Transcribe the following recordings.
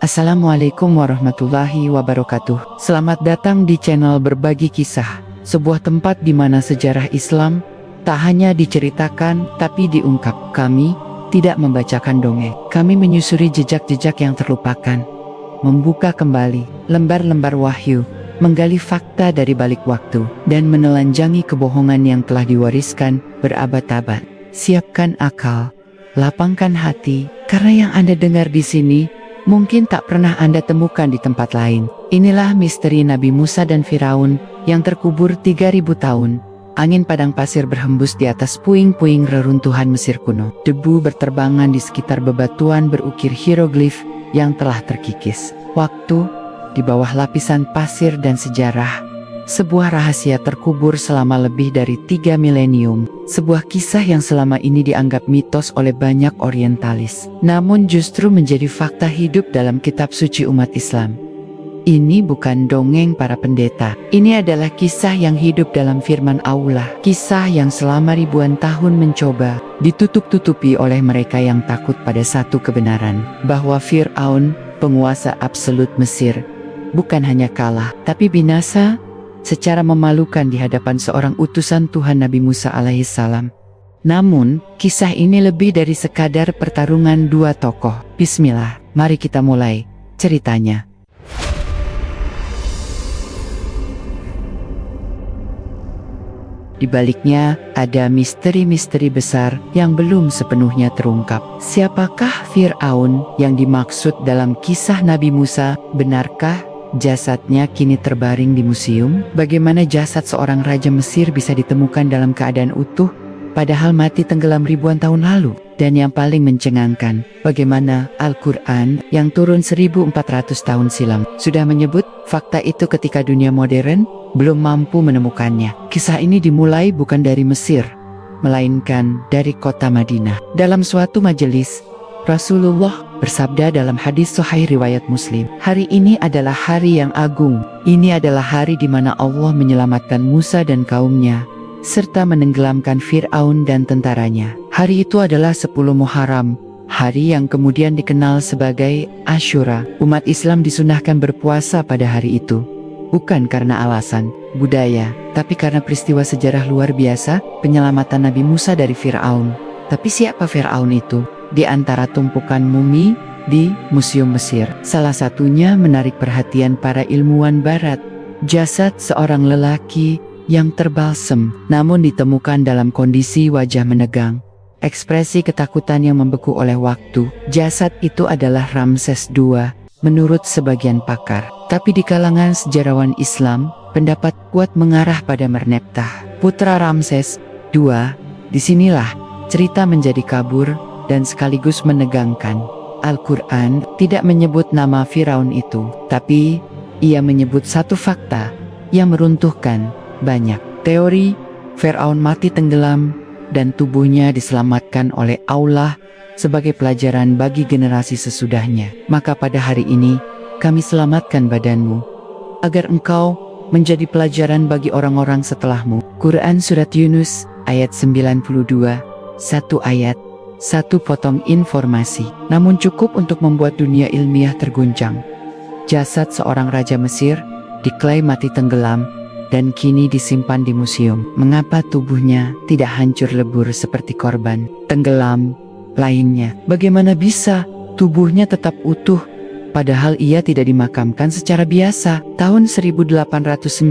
Assalamualaikum warahmatullahi wabarakatuh. Selamat datang di channel Berbagi Kisah, sebuah tempat di mana sejarah Islam tak hanya diceritakan tapi diungkap. Kami tidak membacakan dongeng, kami menyusuri jejak-jejak yang terlupakan, membuka kembali lembar-lembar wahyu, menggali fakta dari balik waktu, dan menelanjangi kebohongan yang telah diwariskan berabad-abad. Siapkan akal, lapangkan hati, karena yang Anda dengar di sini mungkin tak pernah Anda temukan di tempat lain. Inilah misteri Nabi Musa dan Firaun yang terkubur 3000 tahun. Angin padang pasir berhembus di atas puing-puing reruntuhan Mesir kuno. Debu berterbangan di sekitar bebatuan berukir hieroglif yang telah terkikis. Waktu di bawah lapisan pasir dan sejarah. Sebuah rahasia terkubur selama lebih dari 3 milenium. Sebuah kisah yang selama ini dianggap mitos oleh banyak orientalis, namun justru menjadi fakta hidup dalam kitab suci umat Islam. Ini bukan dongeng para pendeta. Ini adalah kisah yang hidup dalam firman Allah. Kisah yang selama ribuan tahun mencoba ditutup-tutupi oleh mereka yang takut pada satu kebenaran, bahwa Fir'aun, penguasa absolut Mesir, bukan hanya kalah, tapi binasa secara memalukan di hadapan seorang utusan Tuhan Nabi Musa alaihissalam. Namun, kisah ini lebih dari sekadar pertarungan dua tokoh. Bismillah, mari kita mulai ceritanya. Di baliknya, ada misteri-misteri besar yang belum sepenuhnya terungkap. Siapakah Fir'aun yang dimaksud dalam kisah Nabi Musa? Benarkah jasadnya kini terbaring di museum? Bagaimana jasad seorang raja Mesir bisa ditemukan dalam keadaan utuh, padahal mati tenggelam ribuan tahun lalu? Dan yang paling mencengangkan, bagaimana Al-Quran yang turun 1400 tahun silam sudah menyebut fakta itu ketika dunia modern belum mampu menemukannya. Kisah ini dimulai bukan dari Mesir, melainkan dari kota Madinah. Dalam suatu majelis, Rasulullah bersabda dalam hadis sahih riwayat Muslim, "Hari ini adalah hari yang agung. Ini adalah hari di mana Allah menyelamatkan Musa dan kaumnya, serta menenggelamkan Fir'aun dan tentaranya. Hari itu adalah 10 Muharram, hari yang kemudian dikenal sebagai Ashura. Umat Islam disunahkan berpuasa pada hari itu, bukan karena alasan budaya, tapi karena peristiwa sejarah luar biasa, penyelamatan Nabi Musa dari Fir'aun." Tapi siapa Fir'aun itu? Di antara tumpukan mumi di Museum Mesir, salah satunya menarik perhatian para ilmuwan barat. Jasad seorang lelaki yang terbalsem, namun ditemukan dalam kondisi wajah menegang, ekspresi ketakutan yang membeku oleh waktu. Jasad itu adalah Ramses II, menurut sebagian pakar. Tapi di kalangan sejarawan Islam, pendapat kuat mengarah pada Merneptah, putra Ramses II. Disinilah cerita menjadi kabur dan sekaligus menegangkan. Al-Quran tidak menyebut nama Firaun itu, tapi ia menyebut satu fakta yang meruntuhkan banyak teori. Firaun mati tenggelam dan tubuhnya diselamatkan oleh Allah sebagai pelajaran bagi generasi sesudahnya. Maka pada hari ini, kami selamatkan badanmu, agar engkau menjadi pelajaran bagi orang-orang setelahmu. Quran Surat Yunus ayat 92, satu ayat, satu potong informasi, namun cukup untuk membuat dunia ilmiah terguncang. Jasad seorang raja Mesir diklaim mati tenggelam dan kini disimpan di museum. Mengapa tubuhnya tidak hancur lebur seperti korban tenggelam lainnya? Bagaimana bisa tubuhnya tetap utuh, padahal ia tidak dimakamkan secara biasa? Tahun 1898,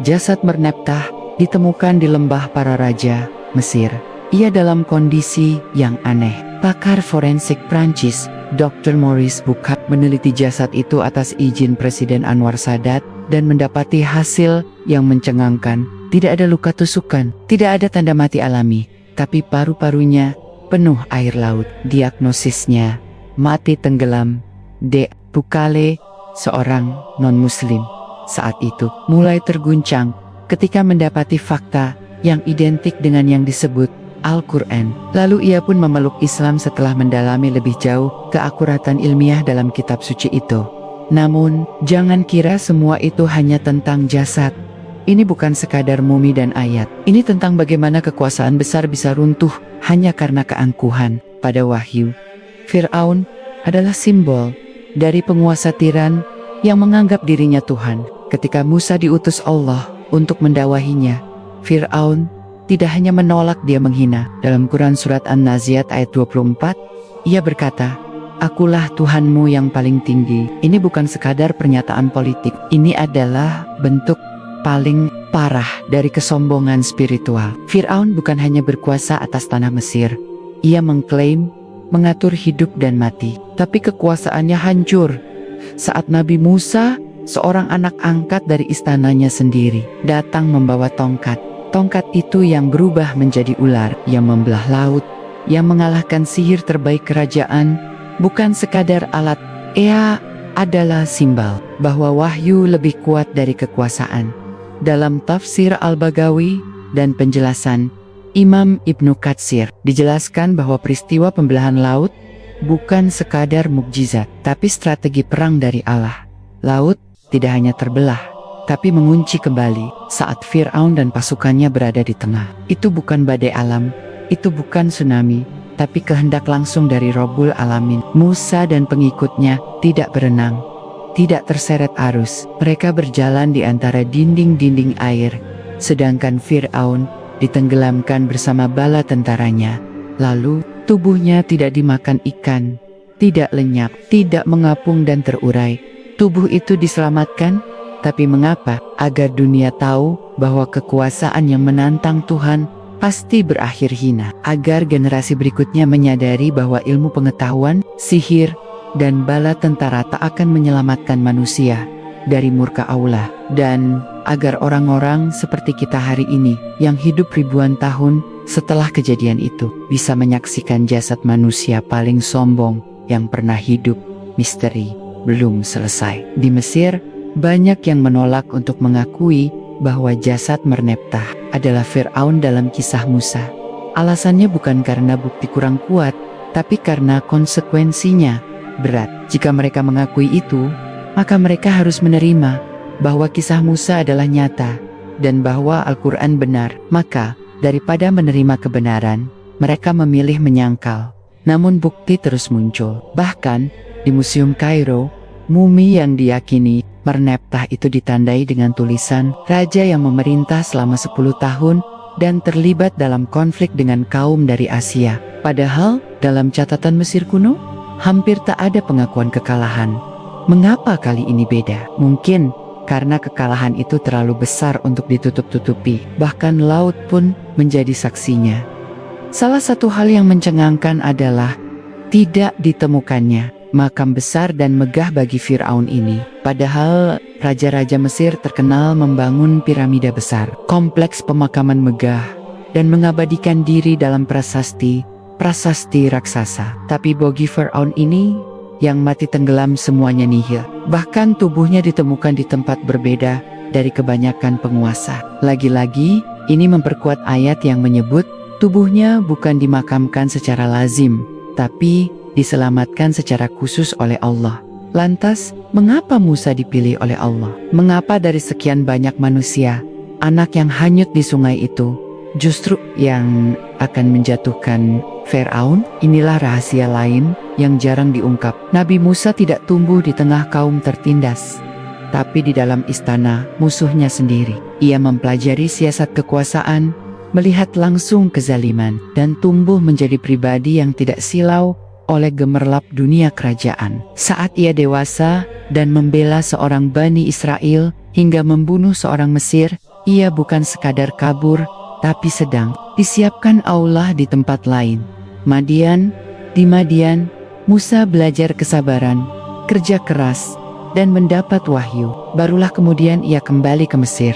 jasad Merneptah ditemukan di lembah para raja Mesir. Ia dalam kondisi yang aneh. Pakar forensik Prancis, Dr. Maurice Bucquet, meneliti jasad itu atas izin Presiden Anwar Sadat dan mendapati hasil yang mencengangkan. Tidak ada luka tusukan, tidak ada tanda mati alami, tapi paru-parunya penuh air laut. Diagnosisnya mati tenggelam. Bucquet, seorang non-muslim, saat itu mulai terguncang ketika mendapati fakta yang identik dengan yang disebut Al-Quran. Lalu ia pun memeluk Islam setelah mendalami lebih jauh keakuratan ilmiah dalam kitab suci itu. Namun, jangan kira semua itu hanya tentang jasad. Ini bukan sekadar mumi dan ayat. Ini tentang bagaimana kekuasaan besar bisa runtuh hanya karena keangkuhan pada wahyu. Fir'aun adalah simbol dari penguasa tiran yang menganggap dirinya Tuhan. Ketika Musa diutus Allah untuk mendakwahinya, Fir'aun tidak hanya menolak, dia menghina. Dalam Quran Surat An-Naziat ayat 24, ia berkata, "Akulah Tuhanmu yang paling tinggi." Ini bukan sekadar pernyataan politik, ini adalah bentuk paling parah dari kesombongan spiritual. Fir'aun bukan hanya berkuasa atas tanah Mesir, ia mengklaim mengatur hidup dan mati, tapi kekuasaannya hancur saat Nabi Musa, seorang anak angkat dari istananya sendiri, datang membawa tongkat. Tongkat itu yang berubah menjadi ular, yang membelah laut, yang mengalahkan sihir terbaik kerajaan, bukan sekadar alat. Ia adalah simbol bahwa wahyu lebih kuat dari kekuasaan. Dalam tafsir Al-Baghawi dan penjelasan Imam Ibnu Katsir, dijelaskan bahwa peristiwa pembelahan laut bukan sekadar mukjizat, tapi strategi perang dari Allah. Laut tidak hanya terbelah, tapi mengunci kembali saat Fir'aun dan pasukannya berada di tengah. Itu bukan badai alam, itu bukan tsunami, tapi kehendak langsung dari Rabbul Alamin. Musa dan pengikutnya tidak berenang, tidak terseret arus. Mereka berjalan di antara dinding-dinding air, sedangkan Fir'aun ditenggelamkan bersama bala tentaranya. Lalu, tubuhnya tidak dimakan ikan, tidak lenyap, tidak mengapung dan terurai. Tubuh itu diselamatkan, tapi mengapa? Agar dunia tahu bahwa kekuasaan yang menantang Tuhan pasti berakhir hina. Agar generasi berikutnya menyadari bahwa ilmu pengetahuan, sihir, dan bala tentara tak akan menyelamatkan manusia dari murka Allah. Dan agar orang-orang seperti kita hari ini yang hidup ribuan tahun setelah kejadian itu bisa menyaksikan jasad manusia paling sombong yang pernah hidup. Misteri belum selesai. Di Mesir, banyak yang menolak untuk mengakui bahwa jasad Merneptah adalah Fir'aun dalam kisah Musa. Alasannya bukan karena bukti kurang kuat, tapi karena konsekuensinya berat. Jika mereka mengakui itu, maka mereka harus menerima bahwa kisah Musa adalah nyata dan bahwa Al-Quran benar. Maka, daripada menerima kebenaran, mereka memilih menyangkal. Namun bukti terus muncul. Bahkan, di Museum Kairo, mumi yang diyakini Merneptah itu ditandai dengan tulisan raja yang memerintah selama 10 tahun dan terlibat dalam konflik dengan kaum dari Asia. Padahal, dalam catatan Mesir kuno, hampir tak ada pengakuan kekalahan. Mengapa kali ini beda? Mungkin karena kekalahan itu terlalu besar untuk ditutup-tutupi. Bahkan laut pun menjadi saksinya. Salah satu hal yang mencengangkan adalah tidak ditemukannya makam besar dan megah bagi Fir'aun ini. Padahal raja-raja Mesir terkenal membangun piramida besar, kompleks pemakaman megah, dan mengabadikan diri dalam prasasti raksasa. Tapi bagi Fir'aun ini, yang mati tenggelam semuanya nihil. Bahkan tubuhnya ditemukan di tempat berbeda dari kebanyakan penguasa. Lagi-lagi, ini memperkuat ayat yang menyebut tubuhnya bukan dimakamkan secara lazim, tapi diselamatkan secara khusus oleh Allah. Lantas, mengapa Musa dipilih oleh Allah? Mengapa dari sekian banyak manusia, anak yang hanyut di sungai itu justru yang akan menjatuhkan Fir'aun? Inilah rahasia lain yang jarang diungkap. Nabi Musa tidak tumbuh di tengah kaum tertindas, tapi di dalam istana musuhnya sendiri. Ia mempelajari siasat kekuasaan, melihat langsung kezaliman, dan tumbuh menjadi pribadi yang tidak silau oleh gemerlap dunia kerajaan. Saat ia dewasa dan membela seorang Bani Israel hingga membunuh seorang Mesir, ia bukan sekadar kabur, tapi sedang disiapkan Allah di tempat lain. Di Madian, Musa belajar kesabaran, kerja keras, dan mendapat wahyu. Barulah kemudian ia kembali ke Mesir,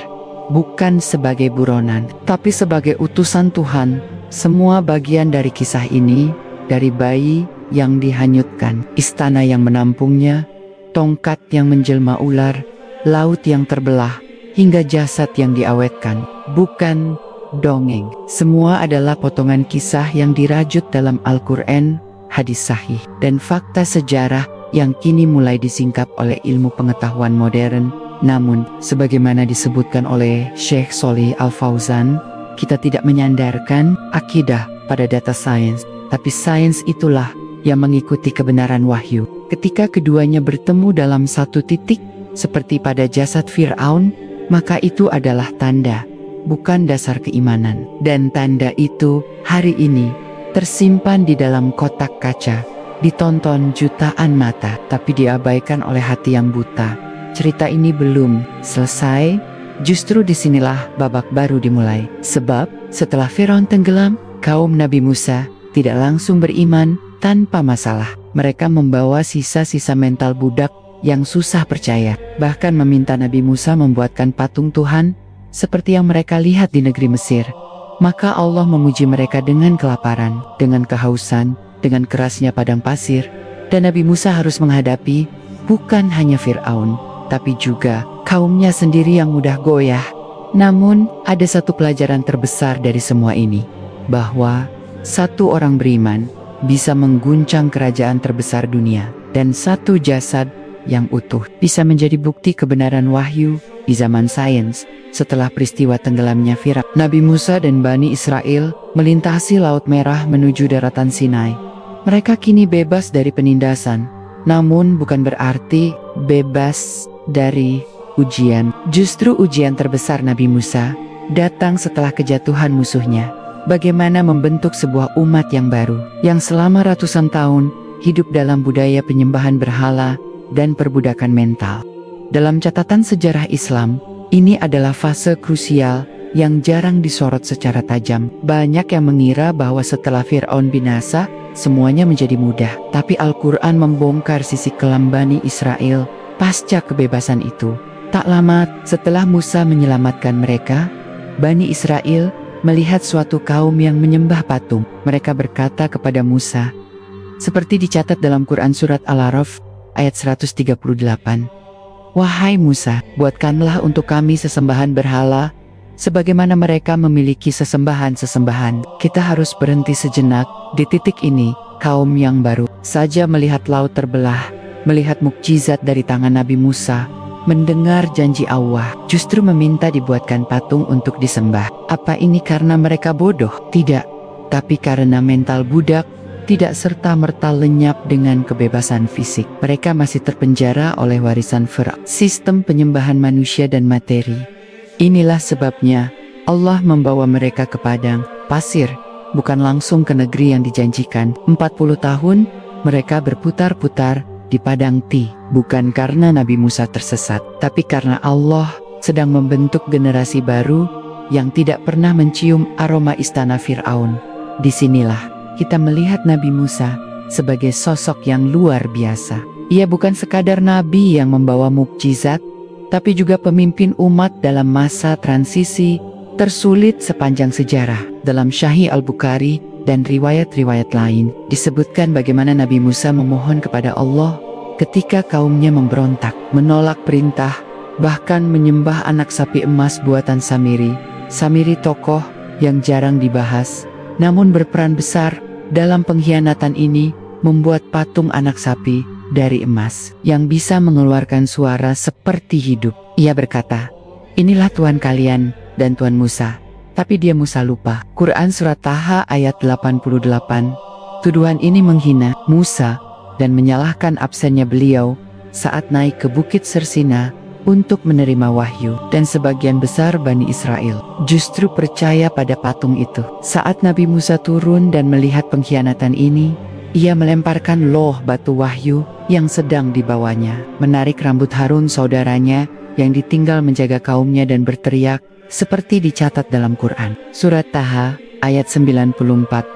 bukan sebagai buronan, tapi sebagai utusan Tuhan. Semua bagian dari kisah ini, dari bayi yang dihanyutkan, istana yang menampungnya, tongkat yang menjelma ular, laut yang terbelah, hingga jasad yang diawetkan, bukan dongeng. Semua adalah potongan kisah yang dirajut dalam Al-Quran, hadis sahih, dan fakta sejarah yang kini mulai disingkap oleh ilmu pengetahuan modern. Namun, sebagaimana disebutkan oleh Syekh Sholih Al-Fauzan, kita tidak menyandarkan akidah pada data sains, tapi sains itulah yang mengikuti kebenaran wahyu. Ketika keduanya bertemu dalam satu titik, seperti pada jasad Fir'aun, maka itu adalah tanda, bukan dasar keimanan. Dan tanda itu hari ini tersimpan di dalam kotak kaca, ditonton jutaan mata, tapi diabaikan oleh hati yang buta. Cerita ini belum selesai, justru disinilah babak baru dimulai. Sebab setelah Firaun tenggelam, kaum Nabi Musa tidak langsung beriman tanpa masalah. Mereka membawa sisa-sisa mental budak yang susah percaya, bahkan meminta Nabi Musa membuatkan patung Tuhan seperti yang mereka lihat di negeri Mesir. Maka Allah memuji mereka dengan kelaparan, dengan kehausan, dengan kerasnya padang pasir, dan Nabi Musa harus menghadapi bukan hanya Fir'aun, tapi juga kaumnya sendiri yang mudah goyah. Namun, ada satu pelajaran terbesar dari semua ini, bahwa satu orang beriman bisa mengguncang kerajaan terbesar dunia, dan satu jasad yang utuh bisa menjadi bukti kebenaran wahyu di zaman sains. Setelah peristiwa tenggelamnya Firaun, Nabi Musa dan Bani Israel melintasi Laut Merah menuju daratan Sinai. Mereka kini bebas dari penindasan, namun bukan berarti bebas dari ujian. Justru ujian terbesar Nabi Musa datang setelah kejatuhan musuhnya. Bagaimana membentuk sebuah umat yang baru, yang selama ratusan tahun hidup dalam budaya penyembahan berhala dan perbudakan mental. Dalam catatan sejarah Islam, ini adalah fase krusial yang jarang disorot secara tajam. Banyak yang mengira bahwa setelah Fir'aun binasa, semuanya menjadi mudah. Tapi Al-Quran membongkar sisi kelam Bani Israel pasca kebebasan itu. Tak lama setelah Musa menyelamatkan mereka, Bani Israel melihat suatu kaum yang menyembah patung. Mereka berkata kepada Musa, seperti dicatat dalam Quran Surat Al-A'raf ayat 138, "Wahai Musa, buatkanlah untuk kami sesembahan berhala, sebagaimana mereka memiliki sesembahan-sesembahan." Kita harus berhenti sejenak. Di titik ini, kaum yang baru saja melihat laut terbelah, melihat mukjizat dari tangan Nabi Musa, mendengar janji Allah, justru meminta dibuatkan patung untuk disembah. Apa ini karena mereka bodoh? Tidak, tapi karena mental budak tidak serta-merta lenyap dengan kebebasan fisik. Mereka masih terpenjara oleh warisan Fir'aun, sistem penyembahan manusia dan materi. Inilah sebabnya Allah membawa mereka ke padang pasir, bukan langsung ke negeri yang dijanjikan. 40 tahun mereka berputar-putar di padang Ti, bukan karena Nabi Musa tersesat, tapi karena Allah sedang membentuk generasi baru yang tidak pernah mencium aroma istana Fir'aun. Disinilah kita melihat Nabi Musa sebagai sosok yang luar biasa. Ia bukan sekadar nabi yang membawa mukjizat, tapi juga pemimpin umat dalam masa transisi tersulit sepanjang sejarah. Dalam Sahih Al-Bukhari dan riwayat-riwayat lain, disebutkan bagaimana Nabi Musa memohon kepada Allah ketika kaumnya memberontak, menolak perintah, bahkan menyembah anak sapi emas buatan Samiri. Samiri tokoh yang jarang dibahas, namun berperan besar dalam pengkhianatan ini, membuat patung anak sapi dari emas yang bisa mengeluarkan suara seperti hidup. Ia berkata, "Inilah Tuhan kalian dan Tuhan Musa." Tapi dia Musa lupa. Quran Surat Taha ayat 88. Tuduhan ini menghina Musa dan menyalahkan absennya beliau saat naik ke Bukit Sersina untuk menerima wahyu. Dan sebagian besar Bani Israel justru percaya pada patung itu. Saat Nabi Musa turun dan melihat pengkhianatan ini, ia melemparkan loh batu wahyu yang sedang dibawanya, menarik rambut Harun saudaranya yang ditinggal menjaga kaumnya dan berteriak seperti dicatat dalam Quran. Surat Taha ayat 94.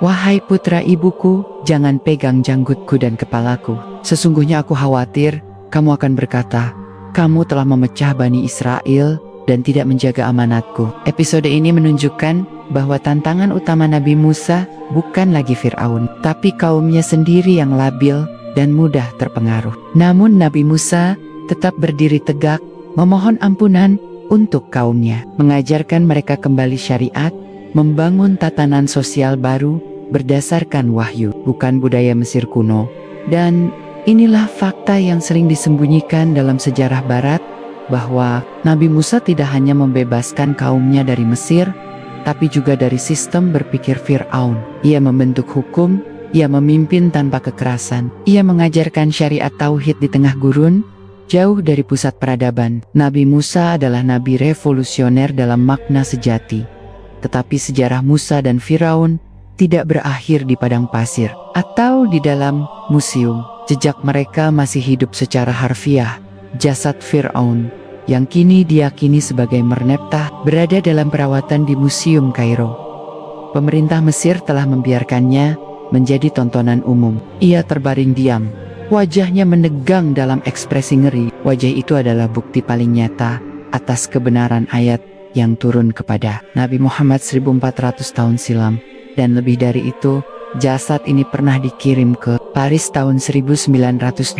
"Wahai putra ibuku, jangan pegang janggutku dan kepalaku. Sesungguhnya aku khawatir kamu akan berkata, kamu telah memecah Bani Israel dan tidak menjaga amanatku." Episode ini menunjukkan bahwa tantangan utama Nabi Musa bukan lagi Fir'aun, tapi kaumnya sendiri yang labil dan mudah terpengaruh. Namun Nabi Musa tetap berdiri tegak, memohon ampunan untuk kaumnya, mengajarkan mereka kembali syariat, membangun tatanan sosial baru berdasarkan wahyu, bukan budaya Mesir kuno. Dan inilah fakta yang sering disembunyikan dalam sejarah Barat, bahwa Nabi Musa tidak hanya membebaskan kaumnya dari Mesir, tapi juga dari sistem berpikir Fir'aun. Ia membentuk hukum Ia memimpin tanpa kekerasan. Ia mengajarkan syariat tauhid di tengah gurun, jauh dari pusat peradaban. Nabi Musa adalah nabi revolusioner dalam makna sejati. Tetapi sejarah Musa dan Firaun tidak berakhir di padang pasir atau di dalam museum. Jejak mereka masih hidup secara harfiah. Jasad Firaun, yang kini diyakini sebagai Merneptah, berada dalam perawatan di Museum Kairo. Pemerintah Mesir telah membiarkannya menjadi tontonan umum. Ia terbaring diam. Wajahnya menegang dalam ekspresi ngeri. Wajah itu adalah bukti paling nyata atas kebenaran ayat yang turun kepada Nabi Muhammad 1400 tahun silam. Dan lebih dari itu, jasad ini pernah dikirim ke Paris tahun 1981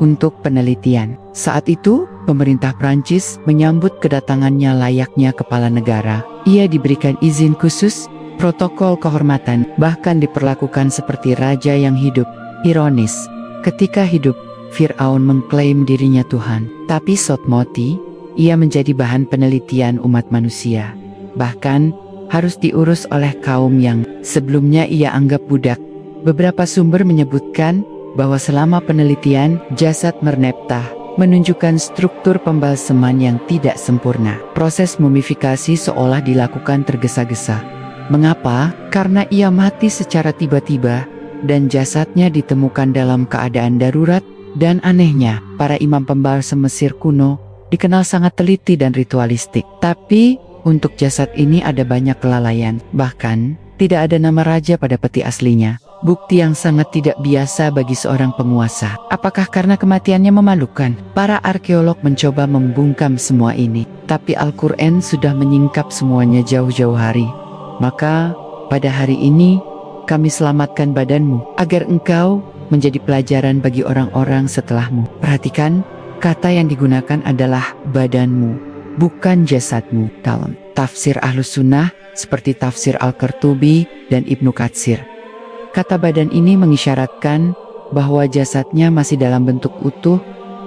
untuk penelitian. Saat itu, pemerintah Prancis menyambut kedatangannya layaknya kepala negara. Ia diberikan izin khusus, protokol kehormatan, bahkan diperlakukan seperti raja yang hidup. Ironis, ketika hidup, Fir'aun mengklaim dirinya Tuhan. Tapi Sotmoti, ia menjadi bahan penelitian umat manusia. Bahkan, harus diurus oleh kaum yang sebelumnya ia anggap budak. Beberapa sumber menyebutkan bahwa selama penelitian, jasad Merneptah menunjukkan struktur pembalseman yang tidak sempurna. Proses mumifikasi seolah dilakukan tergesa-gesa. Mengapa? Karena ia mati secara tiba-tiba dan jasadnya ditemukan dalam keadaan darurat, dan anehnya, para imam pembalsem Mesir kuno dikenal sangat teliti dan ritualistik. Tapi, untuk jasad ini ada banyak kelalaian. Bahkan, tidak ada nama raja pada peti aslinya. Bukti yang sangat tidak biasa bagi seorang penguasa. Apakah karena kematiannya memalukan? Para arkeolog mencoba membungkam semua ini. Tapi Al-Quran sudah menyingkap semuanya jauh-jauh hari. Maka, pada hari ini, kami selamatkan badanmu, agar engkau menjadi pelajaran bagi orang-orang setelahmu. Perhatikan, kata yang digunakan adalah badanmu, bukan jasadmu. Dalam tafsir Ahlus Sunnah, seperti tafsir Al-Qurtubi dan Ibnu Katsir, kata badan ini mengisyaratkan bahwa jasadnya masih dalam bentuk utuh,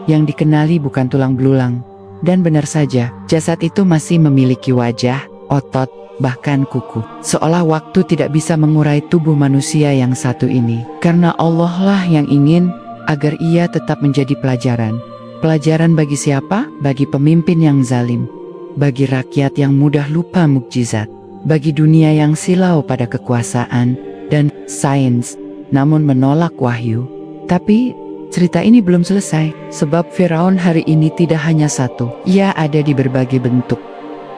yang dikenali bukan tulang belulang. Dan benar saja, jasad itu masih memiliki wajah, otot, bahkan kuku. Seolah waktu tidak bisa mengurai tubuh manusia yang satu ini. Karena Allah lah yang ingin agar ia tetap menjadi pelajaran. Pelajaran bagi siapa? Bagi pemimpin yang zalim. Bagi rakyat yang mudah lupa mukjizat. Bagi dunia yang silau pada kekuasaan dan sains, namun menolak wahyu. Tapi cerita ini belum selesai. Sebab Firaun hari ini tidak hanya satu. Ia ada di berbagai bentuk.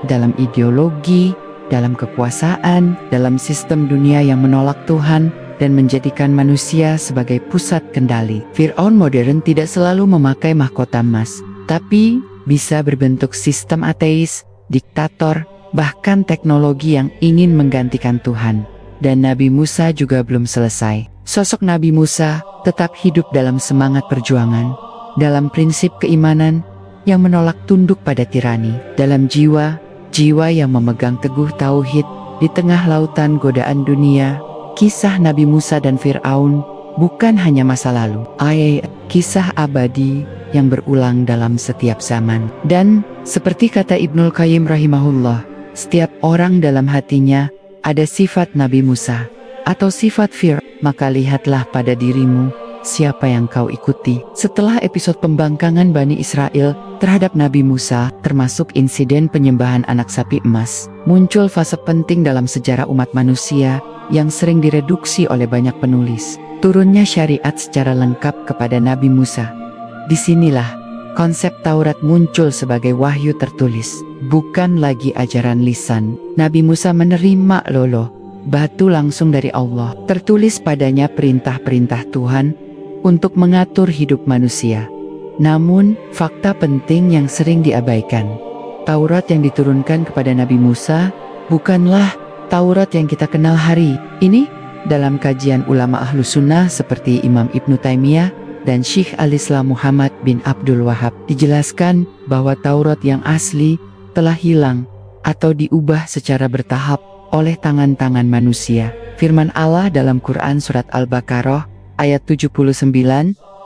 Dalam ideologi, dalam kekuasaan, dalam sistem dunia yang menolak Tuhan dan menjadikan manusia sebagai pusat kendali. Fir'aun modern tidak selalu memakai mahkota emas, tapi bisa berbentuk sistem ateis, diktator, bahkan teknologi yang ingin menggantikan Tuhan. Dan Nabi Musa juga belum selesai. Sosok Nabi Musa tetap hidup dalam semangat perjuangan, dalam prinsip keimanan yang menolak tunduk pada tirani, dalam jiwa yang memegang teguh tauhid di tengah lautan godaan dunia. Kisah Nabi Musa dan Fir'aun bukan hanya masa lalu, kisah abadi yang berulang dalam setiap zaman. Dan seperti kata Ibnul Qayyim rahimahullah, setiap orang dalam hatinya ada sifat Nabi Musa atau sifat Fir'aun. Maka lihatlah pada dirimu, siapa yang kau ikuti. Setelah episode pembangkangan Bani Israel terhadap Nabi Musa, termasuk insiden penyembahan anak sapi emas, muncul fase penting dalam sejarah umat manusia yang sering direduksi oleh banyak penulis. Turunnya syariat secara lengkap kepada Nabi Musa. Disinilah konsep Taurat muncul sebagai wahyu tertulis, bukan lagi ajaran lisan. Nabi Musa menerima batu langsung dari Allah. Tertulis padanya perintah-perintah Tuhan untuk mengatur hidup manusia. Namun, fakta penting yang sering diabaikan. Taurat yang diturunkan kepada Nabi Musa bukanlah Taurat yang kita kenal hari ini. Dalam kajian ulama Ahlus Sunnah seperti Imam Ibnu Taimiyah dan Syekh Al-Islam Muhammad bin Abdul Wahab, dijelaskan bahwa Taurat yang asli telah hilang atau diubah secara bertahap oleh tangan-tangan manusia. Firman Allah dalam Quran Surat Al-Baqarah ayat 79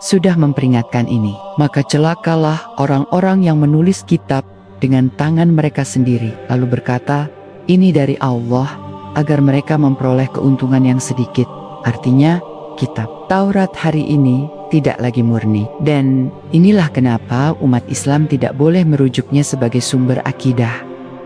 sudah memperingatkan ini. Maka celakalah orang-orang yang menulis kitab dengan tangan mereka sendiri, lalu berkata, ini dari Allah, agar mereka memperoleh keuntungan yang sedikit. Artinya, kitab Taurat hari ini tidak lagi murni. Dan inilah kenapa umat Islam tidak boleh merujuknya sebagai sumber akidah.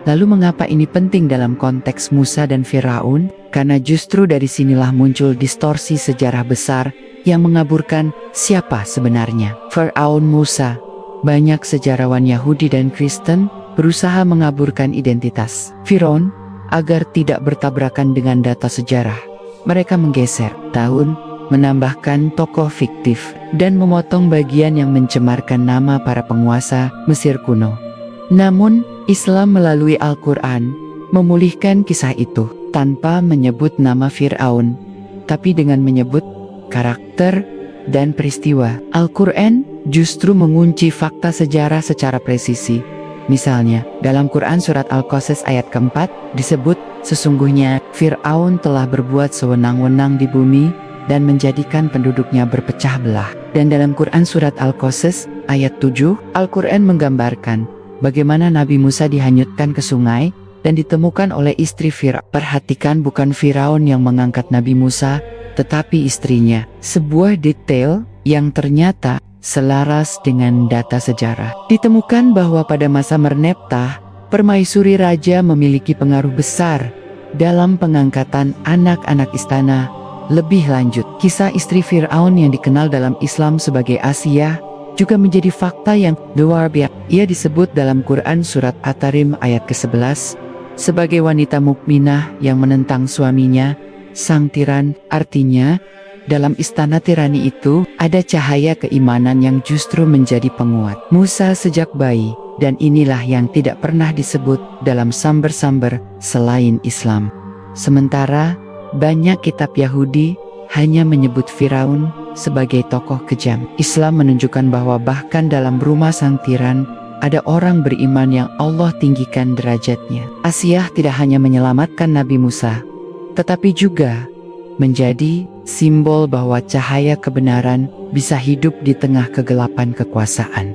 Lalu mengapa ini penting dalam konteks Musa dan Firaun? Karena justru dari sinilah muncul distorsi sejarah besar yang mengaburkan siapa sebenarnya Firaun Musa. Banyak sejarawan Yahudi dan Kristen berusaha mengaburkan identitas Firaun agar tidak bertabrakan dengan data sejarah. Mereka menggeser tahun, menambahkan tokoh fiktif, dan memotong bagian yang mencemarkan nama para penguasa Mesir kuno. Namun, Islam melalui Al-Quran memulihkan kisah itu tanpa menyebut nama Firaun, tapi dengan menyebut karakter dan peristiwa. Al-Quran justru mengunci fakta sejarah secara presisi. Misalnya, dalam Quran surat Al-Qasas ayat keempat disebut, sesungguhnya Firaun telah berbuat sewenang-wenang di bumi dan menjadikan penduduknya berpecah belah. Dan dalam Quran surat Al-Qasas ayat 7, Al-Quran menggambarkan bagaimana Nabi Musa dihanyutkan ke sungai dan ditemukan oleh istri Firaun. Perhatikan, bukan Firaun yang mengangkat Nabi Musa, tetapi istrinya. Sebuah detail yang ternyata selaras dengan data sejarah. Ditemukan bahwa pada masa Merneptah, permaisuri raja memiliki pengaruh besar dalam pengangkatan anak-anak istana. Lebih lanjut, kisah istri Firaun yang dikenal dalam Islam sebagai Asiyah juga menjadi fakta yang luar biasa. Ia disebut dalam Quran surat At-Tarim ayat ke-11 sebagai wanita mukminah yang menentang suaminya, sang tiran. Artinya, dalam istana tirani itu ada cahaya keimanan yang justru menjadi penguat Musa sejak bayi. Dan inilah yang tidak pernah disebut dalam samber-samber selain Islam. Sementara, banyak kitab Yahudi hanya menyebut Firaun sebagai tokoh kejam. Islam menunjukkan bahwa bahkan dalam rumah sang tiran, ada orang beriman yang Allah tinggikan derajatnya. Asiyah tidak hanya menyelamatkan Nabi Musa, tetapi juga menjadi simbol bahwa cahaya kebenaran bisa hidup di tengah kegelapan kekuasaan.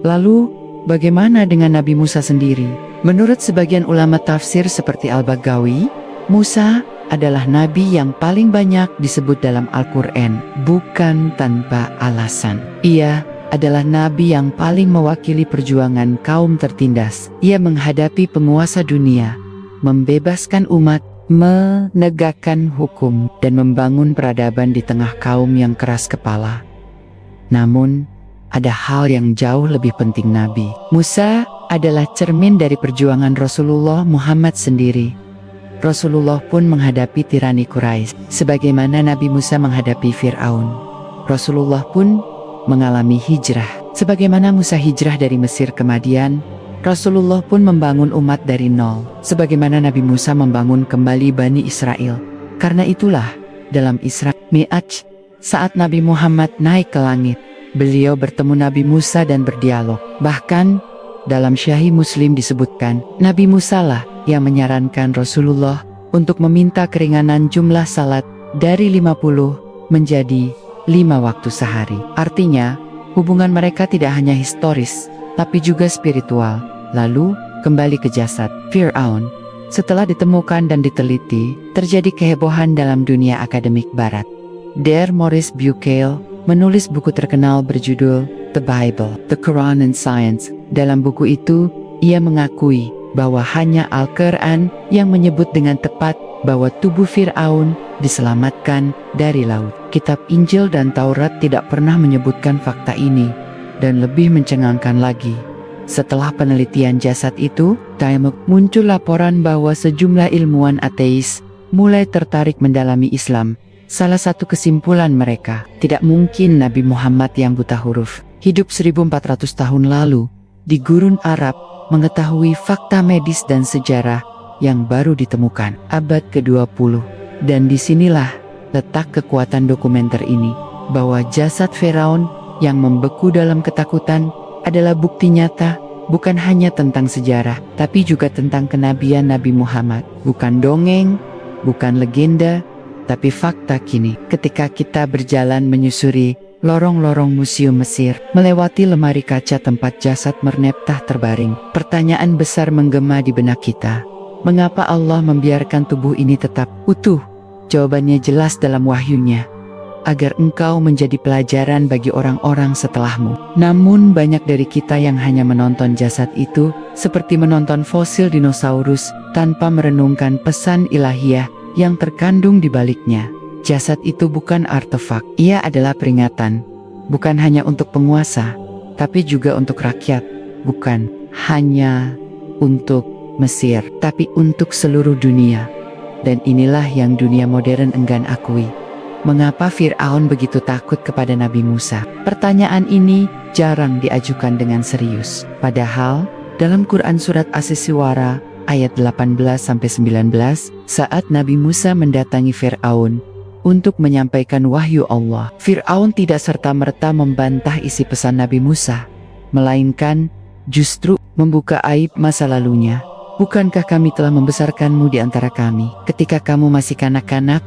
Lalu, bagaimana dengan Nabi Musa sendiri? Menurut sebagian ulama tafsir seperti Al-Baghawi, Musa adalah nabi yang paling banyak disebut dalam Al-Quran, bukan tanpa alasan. Ia adalah nabi yang paling mewakili perjuangan kaum tertindas. Ia menghadapi penguasa dunia, membebaskan umat, menegakkan hukum, dan membangun peradaban di tengah kaum yang keras kepala. Namun, ada hal yang jauh lebih penting. Nabi Musa adalah cermin dari perjuangan Rasulullah Muhammad sendiri. Rasulullah pun menghadapi tirani Quraisy, sebagaimana Nabi Musa menghadapi Firaun. Rasulullah pun mengalami hijrah. Sebagaimana Musa hijrah dari Mesir ke Madian, Rasulullah pun membangun umat dari nol. Sebagaimana Nabi Musa membangun kembali Bani Israel. Karena itulah, dalam Isra Mi'raj, saat Nabi Muhammad naik ke langit, beliau bertemu Nabi Musa dan berdialog. Bahkan, dalam Sahih Muslim disebutkan, Nabi Musa lah yang menyarankan Rasulullah untuk meminta keringanan jumlah salat dari 50 menjadi 5 waktu sehari. Artinya, hubungan mereka tidak hanya historis, tapi juga spiritual. Lalu, kembali ke jasad Firaun. Setelah ditemukan dan diteliti, terjadi kehebohan dalam dunia akademik barat. Dr. Maurice Bucaille menulis buku terkenal berjudul The Bible, The Quran and Science. Dalam buku itu, ia mengakui bahwa hanya Al-Quran yang menyebut dengan tepat bahwa tubuh Firaun diselamatkan dari laut. Kitab Injil dan Taurat tidak pernah menyebutkan fakta ini. Dan lebih mencengangkan lagi, setelah penelitian jasad itu, muncul laporan bahwa sejumlah ilmuwan ateis mulai tertarik mendalami Islam. Salah satu kesimpulan mereka, tidak mungkin Nabi Muhammad yang buta huruf, hidup 1400 tahun lalu di gurun Arab, mengetahui fakta medis dan sejarah yang baru ditemukan abad ke-20. Dan disinilah letak kekuatan dokumenter ini, bahwa jasad Firaun yang membeku dalam ketakutan adalah bukti nyata, bukan hanya tentang sejarah, tapi juga tentang kenabian Nabi Muhammad. Bukan dongeng, bukan legenda, tapi fakta kini. Ketika kita berjalan menyusuri lorong-lorong museum Mesir, melewati lemari kaca tempat jasad Merneptah terbaring, pertanyaan besar menggema di benak kita. Mengapa Allah membiarkan tubuh ini tetap utuh? Jawabannya jelas dalam wahyunya, agar engkau menjadi pelajaran bagi orang-orang setelahmu. Namun banyak dari kita yang hanya menonton jasad itu seperti menonton fosil dinosaurus tanpa merenungkan pesan ilahiyah yang terkandung di baliknya. Jasad itu bukan artefak, ia adalah peringatan, bukan hanya untuk penguasa, tapi juga untuk rakyat, bukan hanya untuk Mesir, tapi untuk seluruh dunia. Dan inilah yang dunia modern enggan akui. Mengapa Fir'aun begitu takut kepada Nabi Musa? Pertanyaan ini jarang diajukan dengan serius. Padahal, dalam Quran Surat As-Siwara ayat 18-19, saat Nabi Musa mendatangi Fir'aun untuk menyampaikan wahyu Allah, Fir'aun tidak serta-merta membantah isi pesan Nabi Musa, melainkan justru membuka aib masa lalunya. Bukankah kami telah membesarkanmu di antara kami ketika kamu masih kanak-kanak,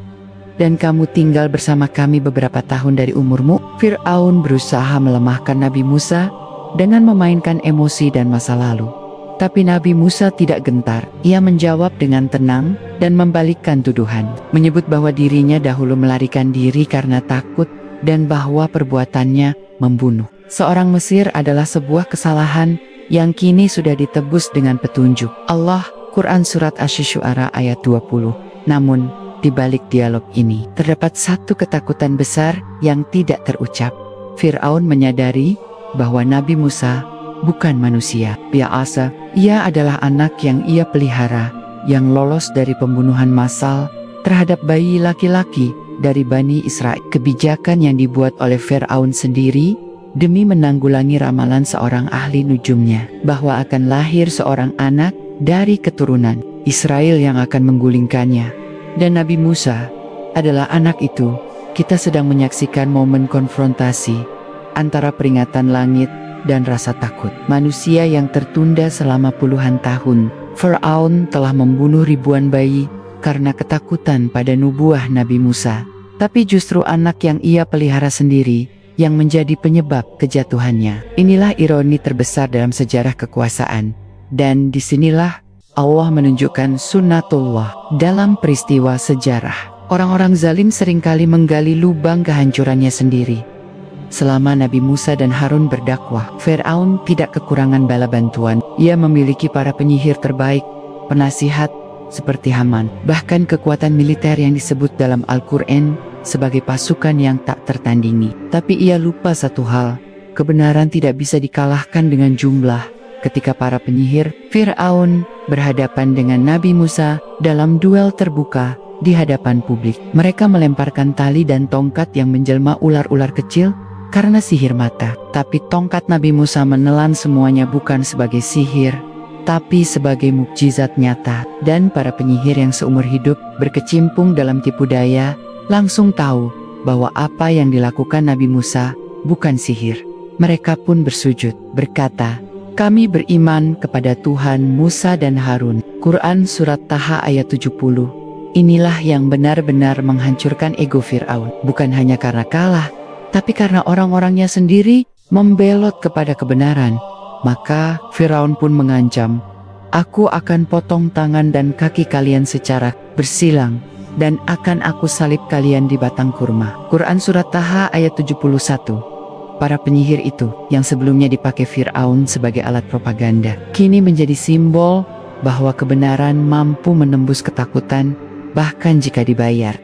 dan kamu tinggal bersama kami beberapa tahun dari umurmu? Fir'aun berusaha melemahkan Nabi Musa dengan memainkan emosi dan masa lalu. Tapi Nabi Musa tidak gentar. Ia menjawab dengan tenang dan membalikkan tuduhan, menyebut bahwa dirinya dahulu melarikan diri karena takut dan bahwa perbuatannya membunuh seorang Mesir adalah sebuah kesalahan yang kini sudah ditebus dengan petunjuk Allah. Quran Surat Asy-Syu'ara ayat 20. Namun, di balik dialog ini, terdapat satu ketakutan besar yang tidak terucap. Fir'aun menyadari bahwa Nabi Musa bukan manusia biasa. Ia adalah anak yang ia pelihara, yang lolos dari pembunuhan massal terhadap bayi laki-laki dari Bani Israel. Kebijakan yang dibuat oleh Fir'aun sendiri demi menanggulangi ramalan seorang ahli nujumnya, bahwa akan lahir seorang anak dari keturunan Israel yang akan menggulingkannya. Dan Nabi Musa adalah anak itu. Kita sedang menyaksikan momen konfrontasi antara peringatan langit dan rasa takut manusia yang tertunda selama puluhan tahun. Fir'aun telah membunuh ribuan bayi karena ketakutan pada nubuah Nabi Musa. Tapi justru anak yang ia pelihara sendiri yang menjadi penyebab kejatuhannya. Inilah ironi terbesar dalam sejarah kekuasaan. Dan disinilah Allah menunjukkan sunnatullah dalam peristiwa sejarah. Orang-orang zalim seringkali menggali lubang kehancurannya sendiri. Selama Nabi Musa dan Harun berdakwah, Fir'aun tidak kekurangan bala bantuan. Ia memiliki para penyihir terbaik, penasihat seperti Haman. Bahkan kekuatan militer yang disebut dalam Al-Quran sebagai pasukan yang tak tertandingi. Tapi ia lupa satu hal, kebenaran tidak bisa dikalahkan dengan jumlah. Ketika para penyihir Fir'aun berhadapan dengan Nabi Musa dalam duel terbuka di hadapan publik, mereka melemparkan tali dan tongkat yang menjelma ular-ular kecil karena sihir mata. Tapi tongkat Nabi Musa menelan semuanya bukan sebagai sihir, tapi sebagai mukjizat nyata. Dan para penyihir yang seumur hidup berkecimpung dalam tipu daya langsung tahu bahwa apa yang dilakukan Nabi Musa bukan sihir. Mereka pun bersujud, berkata, "Kami beriman kepada Tuhan Musa dan Harun." Quran Surat Taha ayat 70. Inilah yang benar-benar menghancurkan ego Fir'aun. Bukan hanya karena kalah, tapi karena orang-orangnya sendiri membelot kepada kebenaran. Maka Fir'aun pun mengancam, "Aku akan potong tangan dan kaki kalian secara bersilang, dan akan aku salib kalian di batang kurma." Quran Surat Taha ayat 71. Para penyihir itu, yang sebelumnya dipakai Fir'aun sebagai alat propaganda, kini menjadi simbol bahwa kebenaran mampu menembus ketakutan, bahkan jika dibayar.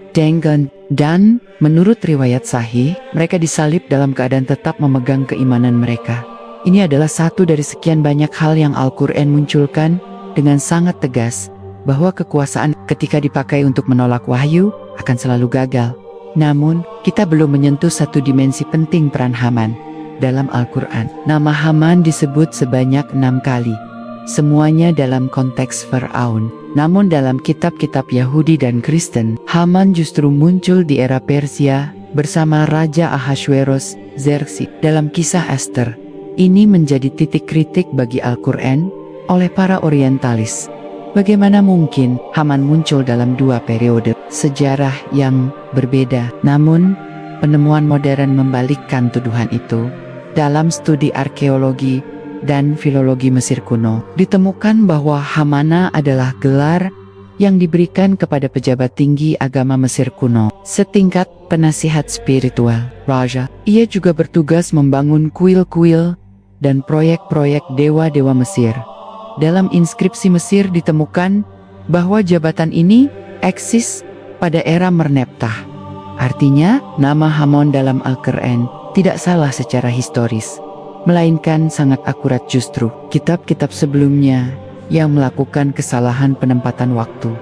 Dan menurut riwayat sahih, mereka disalib dalam keadaan tetap memegang keimanan mereka. Ini adalah satu dari sekian banyak hal yang Al-Quran munculkan dengan sangat tegas, bahwa kekuasaan ketika dipakai untuk menolak wahyu akan selalu gagal. Namun, kita belum menyentuh satu dimensi penting peran Haman dalam Al-Quran. Nama Haman disebut sebanyak 6 kali, semuanya dalam konteks Fir'aun. Namun dalam kitab-kitab Yahudi dan Kristen, Haman justru muncul di era Persia bersama Raja Ahasveros, Xerxes. Dalam kisah Esther, ini menjadi titik kritik bagi Al-Quran oleh para orientalis. Bagaimana mungkin Haman muncul dalam dua periode sejarah yang berbeda? Namun, penemuan modern membalikkan tuduhan itu. Dalam studi arkeologi dan filologi Mesir kuno, ditemukan bahwa Hamana adalah gelar yang diberikan kepada pejabat tinggi agama Mesir kuno, setingkat penasihat spiritual Raja. Ia juga bertugas membangun kuil-kuil dan proyek-proyek dewa-dewa Mesir. Dalam inskripsi Mesir ditemukan bahwa jabatan ini eksis pada era Merneptah. Artinya, nama Hamon dalam Al-Quran tidak salah secara historis, melainkan sangat akurat. Justru kitab-kitab sebelumnya yang melakukan kesalahan penempatan waktu.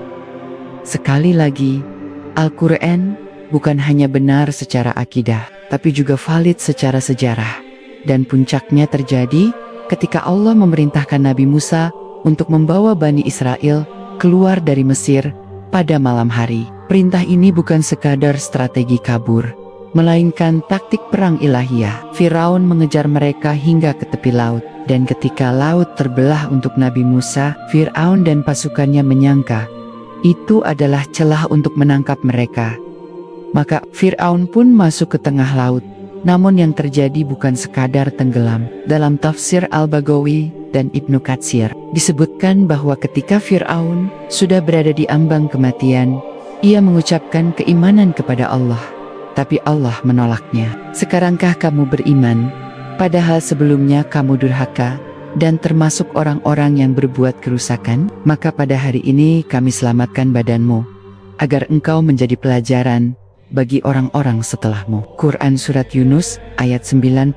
Sekali lagi, Al-Quran bukan hanya benar secara akidah, tapi juga valid secara sejarah. Dan puncaknya terjadi ketika Allah memerintahkan Nabi Musa untuk membawa Bani Israel keluar dari Mesir pada malam hari. Perintah ini bukan sekadar strategi kabur, melainkan taktik perang ilahiyah. Firaun mengejar mereka hingga ke tepi laut, dan ketika laut terbelah untuk Nabi Musa, Firaun dan pasukannya menyangka itu adalah celah untuk menangkap mereka. Maka Firaun pun masuk ke tengah laut. Namun yang terjadi bukan sekadar tenggelam. Dalam tafsir Al-Baghawi dan Ibnu Katsir disebutkan bahwa ketika Firaun sudah berada di ambang kematian, ia mengucapkan keimanan kepada Allah, tapi Allah menolaknya. Sekarangkah kamu beriman, padahal sebelumnya kamu durhaka dan termasuk orang-orang yang berbuat kerusakan? Maka pada hari ini kami selamatkan badanmu, agar engkau menjadi pelajaran bagi orang-orang setelahmu. Quran Surat Yunus ayat 92